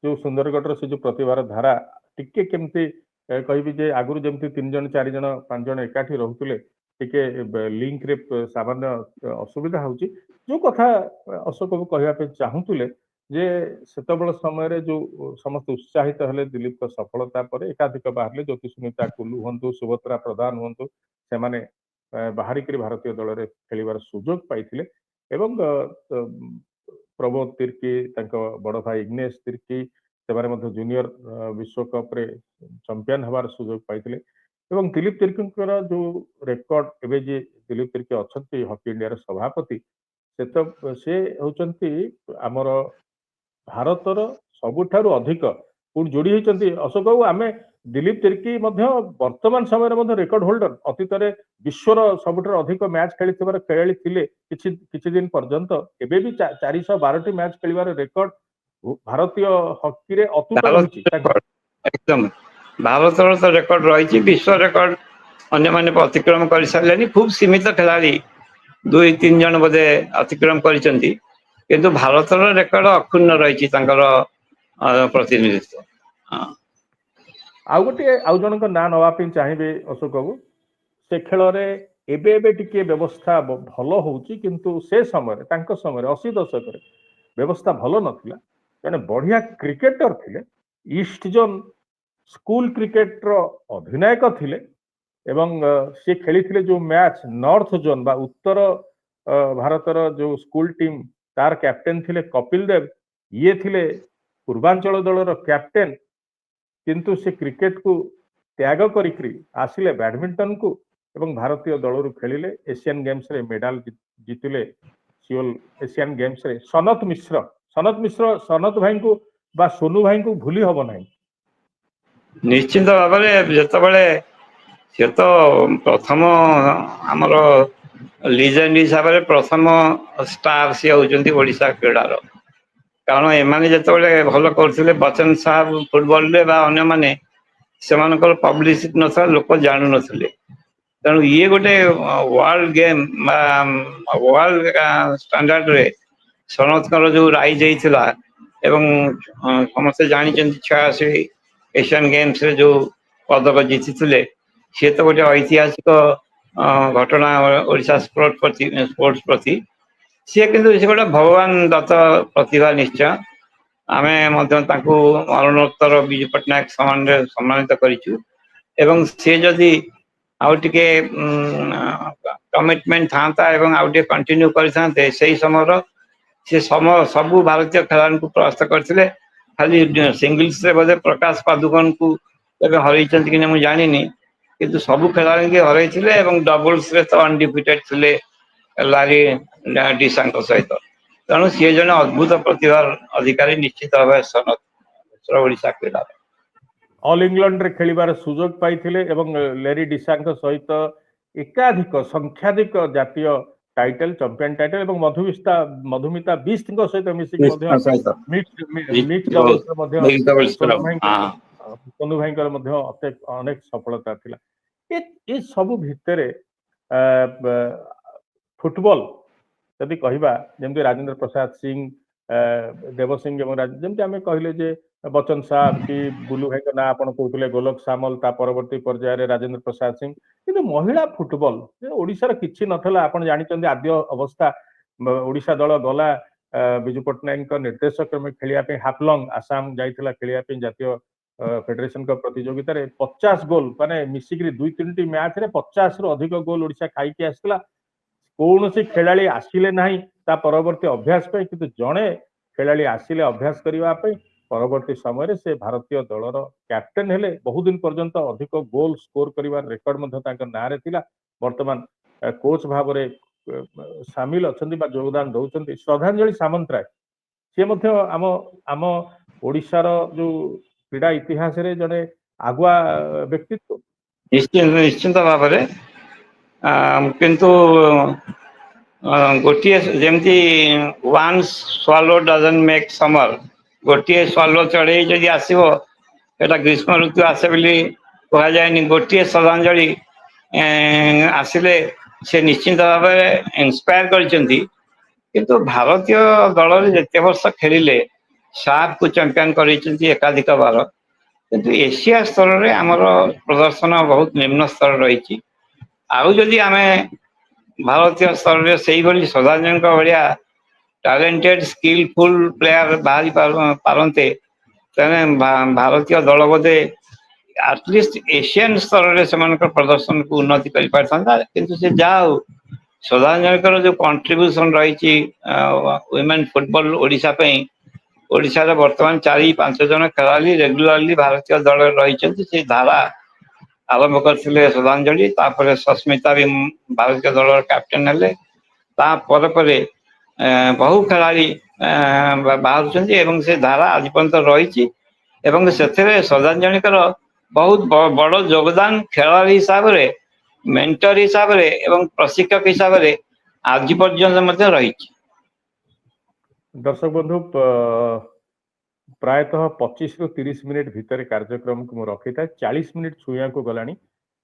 ଯୋଉ ସୁନ୍ଦରଗଡ଼ର ସେ ଯୋଉ ପ୍ରତିଭାର ଧାରା, ଟିକେ କେମିତି କହିବି ଯେ ଆଗରୁ ଯେମିତି 3 ଜଣ 4 ଜଣ 5 ଜଣ ଏକାଠି ରହୁଥିଲେ, ଟିକେ ଲିଙ୍କରେ ସାମାନ୍ୟ ଅସୁବିଧା ହଉଛି। ଯୋଉ କଥା ଅଶୋକ ବାବୁ କହିବା ପାଇଁ ଚାହୁଁଥିଲେ ଯେ ସେତେବେଳେ ସମୟରେ ଯୋଉ ସମସ୍ତେ ଉତ୍ସାହିତ ହେଲେ ଦିଲ୍ଲୀପଙ୍କ ସଫଳତା ପରେ, ଏକାଧିକ ବାହାରିଲେ, ଜ୍ୟୋତି ସୁନିତା କୁଲୁ ହୁଅନ୍ତୁ, ସୁଭଦ୍ରା ପ୍ରଧାନ ହୁଅନ୍ତୁ, ସେମାନେ ବାହାରିକିରି ଭାରତୀୟ ଦଳରେ ଖେଳିବାର ସୁଯୋଗ ପାଇଥିଲେ ଏବଂ ପ୍ରବୋଧ ତିର୍କି, ତାଙ୍କ ବଡ ଭାଇ ଇଗ୍ନେଶ ତିର୍କି, ସେମାନେ ମଧ୍ୟ ଜୁନିୟର ବିଶ୍ୱକପରେ ଚମ୍ପିଆନ ହେବାର ସୁଯୋଗ ପାଇଥିଲେ। ଏବଂ ଦିଲ୍ଲୀପ ତିର୍କିଙ୍କର ଯୋଉ ରେକର୍ଡ, ଏବେ ଯିଏ ଦିଲ୍ଲୀପ ତିର୍କି ଅଛନ୍ତି ହକି ଇଣ୍ଡିଆର ସଭାପତି, ସେ ହଉଛନ୍ତି ଆମର ଭାରତର ସବୁଠାରୁ ଅଧିକ କୋଉଠି ଯୋଡି ହେଇଛନ୍ତି ଅଶୋକ ବାବୁ। ଆମେ ଦିଲ୍ଲୀପ ତିର୍କି ମଧ୍ୟ ବର୍ତ୍ତମାନ ସମୟରେ ମଧ୍ୟ ରେକର୍ଡ ହୋଲ୍ଡର, ଅତୀତରେ ବିଶ୍ୱର ସବୁଠାରୁ ଅଧିକ ମ୍ୟାଚ୍ ଖେଳିଥିବାର ଖେଳାଳି ଥିଲେ କିଛି ଦିନ ପର୍ଯ୍ୟନ୍ତ। ଏବେ ବି 412ଟି ମ୍ୟାଚ୍ ଖେଳିବାର ରେକର୍ଡ ଭାରତୀୟ ହକିରେ ଅତୁଟ ରହିଛି। ଏକଦମ ଭାରତର ତ ରେକର୍ଡ ରହିଛି, ବିଶ୍ୱ ରେକର୍ଡ ଅନ୍ୟମାନେ ଅତିକ୍ରମ କରିସାରିଲେଣି। ଖୁବ ସୀମିତ ଖେଳାଳି 2-3 ଜଣ ବୋଧେ ଅତିକ୍ରମ କରିଛନ୍ତି, କିନ୍ତୁ ଭାରତର ରେକର୍ଡ ଅକ୍ଷୁଣ୍ଣ ରହିଛି ତାଙ୍କର ପ୍ରତିନିଧିତ୍ୱ। ଆଉ ଗୋଟିଏ ଆଉ ଜଣଙ୍କ ନାଁ ନେବା ପାଇଁ ଚାହିଁବେ ଅଶୋକ ବାବୁ, ସେ ଖେଳରେ ଏବେ ଏବେ ଟିକେ ବ୍ୟବସ୍ଥା ଭଲ ହଉଛି, କିନ୍ତୁ ସେ ସମୟରେ ତାଙ୍କ ସମୟରେ 80 ଦଶକରେ ବ୍ୟବସ୍ଥା ଭଲ ନଥିଲା। ଜଣେ ବଢିଆ କ୍ରିକେଟର ଥିଲେ, ଇଷ୍ଟ ଜୋନ୍ ସ୍କୁଲ କ୍ରିକେଟର ଅଧିନାୟକ ଥିଲେ ଏବଂ ସେ ଖେଳିଥିଲେ ଯୋଉ ମ୍ୟାଚ୍ ନର୍ଥ ଜୋନ୍ ବା ଉତ୍ତର ଭାରତର ଯୋଉ ସ୍କୁଲ ଟିମ୍, ତାର କ୍ୟାପ୍ଟେନ୍ ଥିଲେ କପିଲ ଦେବ, ଇଏ ଥିଲେ ପୂର୍ବାଞ୍ଚଳ ଦଳର କ୍ୟାପ୍ଟେନ୍। କିନ୍ତୁ ସେ କ୍ରିକେଟକୁ ତ୍ୟାଗ କରିକି ଆସିଲେ ବ୍ୟାଡମିଣ୍ଟନକୁ ଏବଂ ଭାରତୀୟ ଦଳରୁ ଖେଳିଲେ, ଏସିଆନ୍ ଗେମ୍ସରେ ମେଡାଲ ଜିତିଲେ। ସିଓଲ ଏସିଆନ୍ ଗେମ୍ସରେ ସନତ ମିଶ୍ର ସନତ ଭାଇଙ୍କୁ ବା ସୋନୁ ଭାଇଙ୍କୁ ଭୁଲି ହବ ନାହିଁ। ନିଶ୍ଚିନ୍ତ ଭାବରେ ଯେତେବେଳେ ସେ ତ ପ୍ରଥମ ଆମର ଲିଜେଣ୍ଡ ହିସାବରେ ପ୍ରଥମ ଷ୍ଟାର ସିଏ ହଉଛନ୍ତି ଓଡ଼ିଶା କ୍ରୀଡ଼ାର। କାରଣ ଏମାନେ ଯେତେବେଳେ ଭଲ କରୁଥିଲେ, ବଚ୍ଚନ ସାହେବ ଫୁଟବଲରେ ବା ଅନ୍ୟମାନେ, ସେମାନଙ୍କର ପବ୍ଲିସିଟି ନଥିଲା, ଲୋକ ଜାଣୁନଥିଲେ। ତେଣୁ ଇଏ ଗୋଟେ ୱାର୍ଲଡ ଗେମ୍ ବା ୱାର୍ଲଡ ଷ୍ଟାଣ୍ଡାର୍ଡରେ ସନତଙ୍କର ଯୋଉ ରାଇଜ ହେଇଥିଲା ଏବଂ ସମସ୍ତେ ଜାଣିଛନ୍ତି 86 ଏସିଆନ୍ ଗେମ୍ସରେ ଯୋଉ ପଦକ ଜିତିଥିଲେ, ସିଏ ତ ଗୋଟେ ଐତିହାସିକ ଘଟଣା ଓଡ଼ିଶା ସ୍ପୋର୍ଟସ ପ୍ରତି। ସିଏ କିନ୍ତୁ ସେ ଗୋଟେ ଭଗବାନ ଦତ୍ତ ପ୍ରତିଭା ନିଶ୍ଚୟ। ଆମେ ମଧ୍ୟ ତାଙ୍କୁ ମରଣୋତ୍ତର ବିଜୁ ପଟ୍ଟନାୟକ ସମ୍ମାନରେ ସମ୍ମାନିତ କରିଛୁ ଏବଂ ସେ ଯଦି ଆଉ ଟିକେ କମିଟମେଣ୍ଟ ଥାନ୍ତା ଏବଂ ଆଉ ଟିକେ କଣ୍ଟିନ୍ୟୁ କରିଥାନ୍ତେ, ସେଇ ସମୟର ସେ ସବୁ ଭାରତୀୟ ଖେଳାଳିଙ୍କୁ ପରାସ୍ତ କରିଥିଲେ। ଖାଲି ସିଙ୍ଗିଲ୍ସରେ ବୋଧେ ପ୍ରକାଶ ପାଦୁକନକୁ ଏବେ ହରେଇଛନ୍ତି କି ନା ମୁଁ ଜାଣିନି, କିନ୍ତୁ ସବୁ ଖେଳାଳିଙ୍କୁ ହରେଇଥିଲେ ଏବଂ ଡବଲ୍ସରେ ତ ଅନଡିଫିଟେଡ୍ ଥିଲେ ଲାରି ଡିସାଙ୍କ ସହିତ। ତେଣୁ ସିଏ ଜଣେ ଅଦ୍ଭୁତ ପ୍ରତିଭାର ଅଧିକାରୀ ନିଶ୍ଚିତ ଭାବେ ସନତ ଓଡ଼ିଶା କ୍ରୀଡ଼ାର। ଅଲ୍ ଇଂଲଣ୍ଡରେ ଖେଳିବାର ସୁଯୋଗ ପାଇଥିଲେ ଏବଂ ଲେରି ଡିସାଙ୍କ ସହିତ ଏକାଧିକ ସଂଖ୍ୟାଧିକ ଜାତୀୟ ଟାଇଟଲ, ଚମ୍ପିଆନ ଟାଇଟଲ ଏବଂ ମଧୁମିତା ବିଷ୍ଟଙ୍କ ସହିତ ମିଶିକି ମଧ୍ୟ ମିକ୍ସ ଡବଲ୍ସରେ ମଧ୍ୟ ସୋନୁ ଭାଇଙ୍କର ମଧ୍ୟ ଅନେକ ସଫଳତା ଥିଲା। ଏ ସବୁ ଭିତରେ ଫୁଟବଲ ଯଦି କହିବା, ଯେମିତି ରାଜେନ୍ଦ୍ର ପ୍ରସାଦ ସିଂ, ଦେବ ସିଂ ଏବଂ ଯେମିତି ଆମେ କହିଲେ ଯେ ବଚ୍ଚନ ସାହେବ କି ବୁଲୁ ଭାଇଙ୍କ ନାଁ ଆପଣ କହୁଥିଲେ, ଗୋଲକ ସାମଲ, ତା ପରବର୍ତ୍ତୀ ପର୍ଯ୍ୟାୟରେ ରାଜେନ୍ଦ୍ର ପ୍ରସାଦ ସିଂ। କିନ୍ତୁ ମହିଳା ଫୁଟବଲ ଓଡ଼ିଶାର କିଛି ନଥିଲା। ଆପଣ ଜାଣିଛନ୍ତି ଆଦ୍ୟ ଅବସ୍ଥା ଓଡ଼ିଶା ଦଳ ଗଲା ବିଜୁ ପଟ୍ଟନାୟକଙ୍କ ନିର୍ଦ୍ଦେଶ କ୍ରମେ ଖେଳିବା ପାଇଁ ହାଫଲଙ୍ଗ ଆସାମ ଯାଇଥିଲା ଖେଳିବା ପାଇଁ ଜାତୀୟ ଫେଡେରେସନଙ୍କ ପ୍ରତିଯୋଗିତାରେ। 50 ଗୋଲ, ମାନେ ମିଶିକିରି 2-3ଟି ମ୍ୟାଚରେ 50ରୁ ଅଧିକ ଗୋଲ ଓଡ଼ିଶା ଖାଇକି ଆସିଥିଲା। କୌଣସି ଖେଳାଳି ଆସିଲେ ନାହିଁ ତା ପରବର୍ତ୍ତୀ ଅଭ୍ୟାସ ପାଇଁ, କିନ୍ତୁ ଜଣେ ଖେଳାଳି ଆସିଲେ ଅଭ୍ୟାସ କରିବା ପାଇଁ। ପରବର୍ତ୍ତୀ ସମୟରେ ସେ ଭାରତୀୟ ଦଳର କ୍ୟାପ୍ଟେନ୍ ହେଲେ। ବହୁଦିନ ପର୍ଯ୍ୟନ୍ତ ଅଧିକ ଗୋଲ ସ୍କୋର କରିବାର ରେକର୍ଡ ମଧ୍ୟ ତାଙ୍କ ନାଁରେ ଥିଲା। ବର୍ତ୍ତମାନ କୋଚ୍ ଭାବରେ ସାମିଲ ଅଛନ୍ତି ବା ଯୋଗଦାନ ଦଉଛନ୍ତି ଶ୍ରଦ୍ଧାଞ୍ଜଳି ସାମନ୍ତରାୟ। ସିଏ ମଧ୍ୟ ଆମ ଓଡ଼ିଶାର ଯୋଉ କ୍ରୀଡ଼ା ଇତିହାସରେ ଜଣେ ଆଗୁଆ ବ୍ୟକ୍ତିତ୍ୱ। ନିଶ୍ଚିନ୍ତ ଭାବରେ। କିନ୍ତୁ ଗୋଟିଏ ଯେମିତି ୱାନ୍ସ ସ୍ୱାଲୋ ଡଜନ୍ ମେକ୍ ସମର, ଗୋଟିଏ ସ୍ୱାଲୋ ଚଢ଼େଇ ଯଦି ଆସିବ, ଏଟା ଗ୍ରୀଷ୍ମ ଋତୁ ଆସେ ବୋଲି କୁହାଯାଏନି। ଗୋଟିଏ ଶ୍ରଦ୍ଧାଞ୍ଜଳି ଆସିଲେ ସେ ନିଶ୍ଚିନ୍ତ ଭାବରେ ଇନ୍ସପାୟାର କରିଛନ୍ତି। କିନ୍ତୁ ଭାରତୀୟ ଦଳରେ ଯେତେ ବର୍ଷ ଖେଳିଲେ, ସାଫକୁ ଚାମ୍ପିୟନ କରାଇଛନ୍ତି ଏକାଧିକ ବାର। କିନ୍ତୁ ଏସିଆ ସ୍ତରରେ ଆମର ପ୍ରଦର୍ଶନ ବହୁତ ନିମ୍ନ ସ୍ତର ରହିଛି। ଆଉ ଯଦି ଆମେ ଭାରତୀୟ ସ୍ତରରେ ସେଇଭଳି ଶ୍ରଦ୍ଧାଞ୍ଜଳିଙ୍କ ଭଳିଆ ଟ୍ୟାଲେଣ୍ଟେଡ ସ୍କିଲଫୁଲ ପ୍ଲେୟାର ବାହାରି ପାରନ୍ତେ, ତେଣେ ଭାରତୀୟ ଦଳ ବୋଧେ ଆଟଲିଷ୍ଟ ଏସିଆନ ସ୍ତରରେ ସେମାନଙ୍କର ପ୍ରଦର୍ଶନକୁ ଉନ୍ନତି କରିପାରିଥାନ୍ତା। କିନ୍ତୁ ସେ ଯାହା ହଉ, ଶ୍ରଦ୍ଧାଞ୍ଜଳିଙ୍କର ଯୋଉ କଣ୍ଟ୍ରିବ୍ୟୁସନ ରହିଛି ୱିମେନ ଫୁଟବଲ ଓଡ଼ିଶା ପାଇଁ, ଓଡ଼ିଶାରେ ବର୍ତ୍ତମାନ 4-5 ଜଣ ଖେଳାଳି ରେଗୁଲାରଲି ଭାରତୀୟ ଦଳରେ ରହିଛନ୍ତି। ସେ ଧାରା ଆରମ୍ଭ କରିଥିଲେ ଶ୍ରଦ୍ଧାଞ୍ଜଳି, ତାପରେ ସସ୍ମିତା ବି ଭାରତୀୟ ଦଳର କ୍ୟାପ୍ଟେନ ହେଲେ। ତାପରେ ପରେ ବହୁ ଖେଳାଳି ବାହାରୁଛନ୍ତି ଏବଂ ସେ ଧାରା ଆଜି ପର୍ଯ୍ୟନ୍ତ ରହିଛି। ଏବଂ ସେଥିରେ ଶ୍ରଦ୍ଧାଞ୍ଜଳିଙ୍କର ବହୁତ ବଡ଼ ଯୋଗଦାନ ଖେଳାଳି ହିସାବରେ, ମେଣ୍ଟର ହିସାବରେ ଏବଂ ପ୍ରଶିକ୍ଷକ ହିସାବରେ ଆଜି ପର୍ଯ୍ୟନ୍ତ ମଧ୍ୟ ରହିଛି। ଦର୍ଶକ ବନ୍ଧୁ, ପ୍ରାୟତଃ 25ରୁ 30 ମିନିଟ୍ ଭିତରେ କାର୍ଯ୍ୟକ୍ରମକୁ ମୁଁ ରଖିଥାଏ। 40 ମିନିଟ୍ ଛୁଇଁବାକୁ ଗଲାଣି।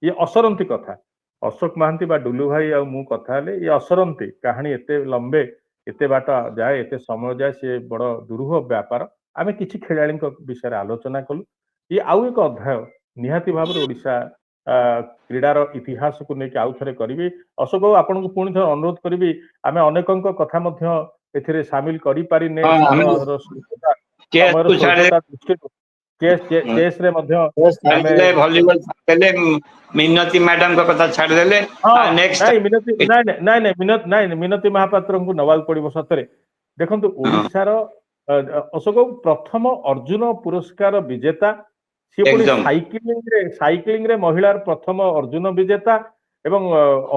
ଇଏ ଅସରନ୍ତି କଥା, ଅଶୋକ ମହାନ୍ତି ବା ଡୁଲୁ ଭାଇ ଆଉ ମୁଁ କଥା ହେଲେ ଇଏ ଅସରନ୍ତି କାହାଣୀ, ଏତେ ଲମ୍ବେ, ଏତେ ବାଟ ଯାଏ, ଏତେ ସମୟ ଯାଏ, ସିଏ ବଡ଼ ଦୁରୂହ ବ୍ୟାପାର। ଆମେ କିଛି ଖେଳାଳିଙ୍କ ବିଷୟରେ ଆଲୋଚନା କଲୁ। ଇଏ ଆଉ ଏକ ଅଧ୍ୟାୟ निहाती भाव ओडिशा क्रीडार इतिहास को लेकिन आउ थे करी। अशोक बाबू आपन को पुणी थे अनुरोध करी आम अनेक कथा एथिरे सामिल करि पारिने हाँ हम समयर स्वल्पता चेस समयर को स्वल्पता दृष्टि चेस रे आमे छाड़देले भॉलीबॉल छाड़देले मिनती मैडम का कथा छाड़देले हाँ नेक्स्ट नाଇଁ मिनती ନାଇଁ ନାଇଁ ନାଇଁ ମିନତି ନାଇଁ ମିନତି ମହାପାତ୍ରଙ୍କୁ ନବାକୁ ପଡିବ ସତରେ। ଦେଖନ୍ତୁ ଓଡିଶାର ଅଶୋକ ବାବୁ ପ୍ରଥମ ଅର୍ଜୁନ ପୁରସ୍କାର ବିଜେତା ସିଏ ପୁଣି एकदम ସାଇକ୍ଲିଂ ରେ ମହିଳାର ପ୍ରଥମ ଅର୍ଜୁନ ବିଜେତା ଏବଂ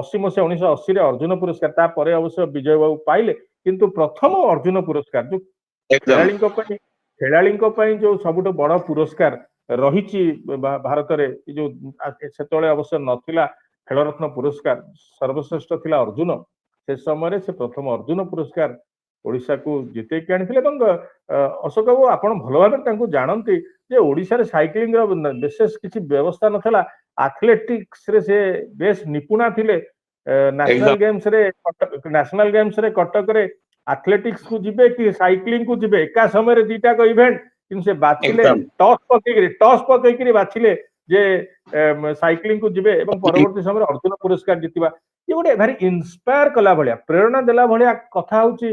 80 ମସିହା 1980 ରେ ଅର୍ଜୁନ ପୁରସ୍କାର ତାପରେ ଅବଶ୍ୟ ବିଜୟ ବାବୁ ପାଇଲେ କିନ୍ତୁ ପ୍ରଥମ ଅର୍ଜୁନ ପୁରସ୍କାର ଯୋଉ एकदम ଖେଳାଳିଙ୍କ ପାଇଁ ଯୋଉ ସବୁଠୁ ବଡ ପୁରସ୍କାର ରହିଛି ଭାରତରେ ଯୋଉ ସେତେବେଳେ ଅବଶ୍ୟ ନଥିଲା ଖେଳରତ୍ନ ପୁରସ୍କାର ସର୍ବଶ୍ରେଷ୍ଠ ଥିଲା ଅର୍ଜୁନ ସେ ସମୟରେ ସେ ପ୍ରଥମ ଅର୍ଜୁନ ପୁରସ୍କାର ଓଡିଶାକୁ ଜିତେଇକି ଆଣିଥିଲେ ଏବଂ ଅଶୋକ ବାବୁ ଆପଣ ଭଲ ଭାବରେ ତାଙ୍କୁ ଜାଣନ୍ତି ଯେ ଓଡିଶାରେ ସାଇକ୍ଲିଂର ବିଶେଷ କିଛି ବ୍ୟବସ୍ଥା ନଥିଲା ଆଥଲେଟିକ୍ସ ରେ ସେ ବେଶ ନିପୁଣା ଥିଲେ एकदम ନ୍ୟାସନାଲ ଗେମ୍ସରେ କଟକରେ ଆଥଲେଟିକ୍ସକୁ ଯିବେ କି ସାଇକ୍ଲିଂ କୁ ଯିବେ ଏକା ସମୟରେ ଦିଟାକ ଇଭେଣ୍ଟ କିନ୍ତୁ ସେ ବାଛିଲେ एकदम ଟସ୍ ପକେଇକିରି ବାଛିଲେ ଯେ ସାଇକ୍ଲିଂ କୁ ଯିବେ ଏବଂ ପରବର୍ତ୍ତୀ ସମୟରେ ଅର୍ଜୁନ ପୁରସ୍କାର ଜିତିବା ଇଏ ଗୋଟେ ଭାରି ଇନ୍ସପାୟାର କଲା ଭଳିଆ ପ୍ରେରଣା ଦେଲା ଭଳିଆ କଥା ହଉଛି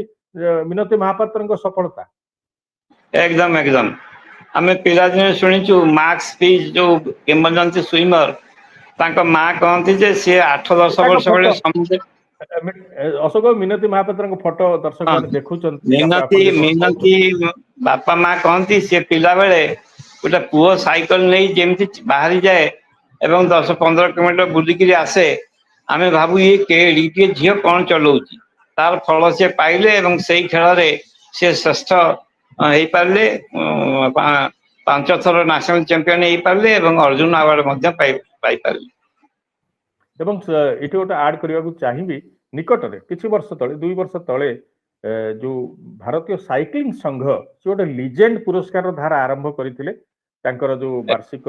ମିନତି ମହାପାତ୍ରଙ୍କ ସଫଳତା। एकदम एकदम आम पिलादिने शुणीचु मार्क्स स्पीच जो किंबदंती स्विमर तांका माँ कहती जे सी 8-10 ତାଙ୍କ वर्ष बेले ଫଟୋ समुद्र ଅଶୋକ ମିନତି ମହାପାତ୍ରଙ୍କ ଫଟୋ ଦର୍ଶକ हाँ ମାନେ ଦେଖୁଛନ୍ତି मिनती ଆପଣ ଯେତେବେଳେ मिनती କହୁଛନ୍ତି बापा माँ कहती सी पिला बेले गोटे पुओ साइकेल नहीं जेमती बाहरी जाए एवं 10-15 किलोमीटर बुलिकी आसे आम भाबू ये के झील कौन चलाऊँगी तार फल सी पाइले एवं से खेल सी श्रेष्ठ हो पारे 5 थर नेशनल चैंपियन हो पारे अर्जुन अवार्ड पाई पारे। ଏବଂ ଏଠି ଗୋଟେ ଆଡ୍ କରିବାକୁ ଚାହିଁବି ନିକଟରେ କିଛି ବର୍ଷ ତଳେ 2 ବର୍ଷ ତଳେ ଯୋଉ ଭାରତୀୟ ସାଇକ୍ଲିଂ ସଂଘ ସେ ଗୋଟେ ଲିଜେଣ୍ଡ ପୁରସ୍କାର ଧାରା ଆରମ୍ଭ କରିଥିଲେ ତାଙ୍କର ଯୋଉ ବାର୍ଷିକ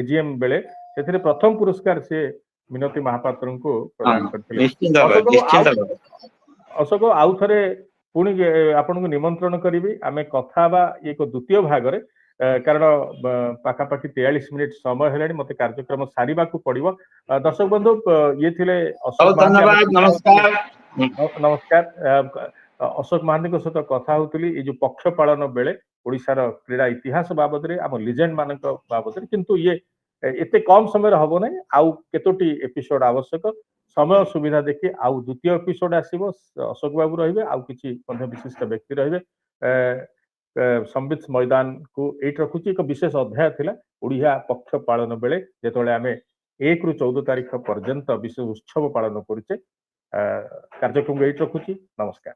ଏଜିଏମ୍ ବେଳେ ସେଥିରେ ପ୍ରଥମ ପୁରସ୍କାର ସେ ମିନତି ମହାପାତ୍ରଙ୍କୁ हाँ ପ୍ରଦାନ କରିଥିଲେ। निश्चिंत ଅଶୋକ ଆଉ ଥରେ ପୁଣି ଆପଣଙ୍କୁ ନିମନ୍ତ୍ରଣ କରିବି ଆମେ କଥା ହେବା ଏକ ଦ୍ୱିତୀୟ ଭାଗରେ କାରଣ ପାଖାପାଖି 43 ମିନିଟ୍ ସମୟ ହେଲାଣି ମତେ କାର୍ଯ୍ୟକ୍ରମ ସାରିବାକୁ ପଡିବ। ଦର୍ଶକ ବନ୍ଧୁ ଇଏ ଥିଲେ ଅଶୋକ बहुत ମହାନ୍ତି ଆମେ धन्यवाद କଥା ହଉଥିଲେ नमस्कार। ନମସ୍କାର ଅଶୋକ ମହାନ୍ତିଙ୍କ ସହିତ କଥା ହଉଥିଲି ଏଇ ଯୋଉ ପକ୍ଷ ପାଳନ ବେଳେ ଓଡିଶାର କ୍ରୀଡା ଇତିହାସ ବାବଦରେ ଆମ ଲିଜେଣ୍ଡ ମାନଙ୍କ ବାବଦରେ କିନ୍ତୁ ଇଏ ଏତେ କମ ସମୟରେ ହବ ନାହିଁ ଆଉ କେତୋଟି ଏପିସୋଡ ଆବଶ୍ୟକ ସମୟ ସୁବିଧା ଦେଖି ଆଉ ଦ୍ୱିତୀୟ ଏପିସୋଡ ଆସିବ ଅଶୋକ ବାବୁ ରହିବେ ଆଉ କିଛି ମଧ୍ୟ ବିଶିଷ୍ଟ ବ୍ୟକ୍ତି ରହିବେ ସମ୍ବିତ ମଇଦାନ କୁ ଏଇଠି ରଖୁଛି ଏକ ବିଶେଷ ଅଧ୍ୟାୟ ଥିଲା ଓଡିଆ ପକ୍ଷ ପାଳନ ବେଳେ ଯେତେବେଳେ ଆମେ 1 ରୁ 14 ତାରିଖ ପର୍ଯ୍ୟନ୍ତ ବିଶେଷ ଉତ୍ସବ ପାଳନ କରୁଛେ କାର୍ଯ୍ୟକ୍ରମ ଏଇଠି ରଖୁଛି ନମସ୍କାର।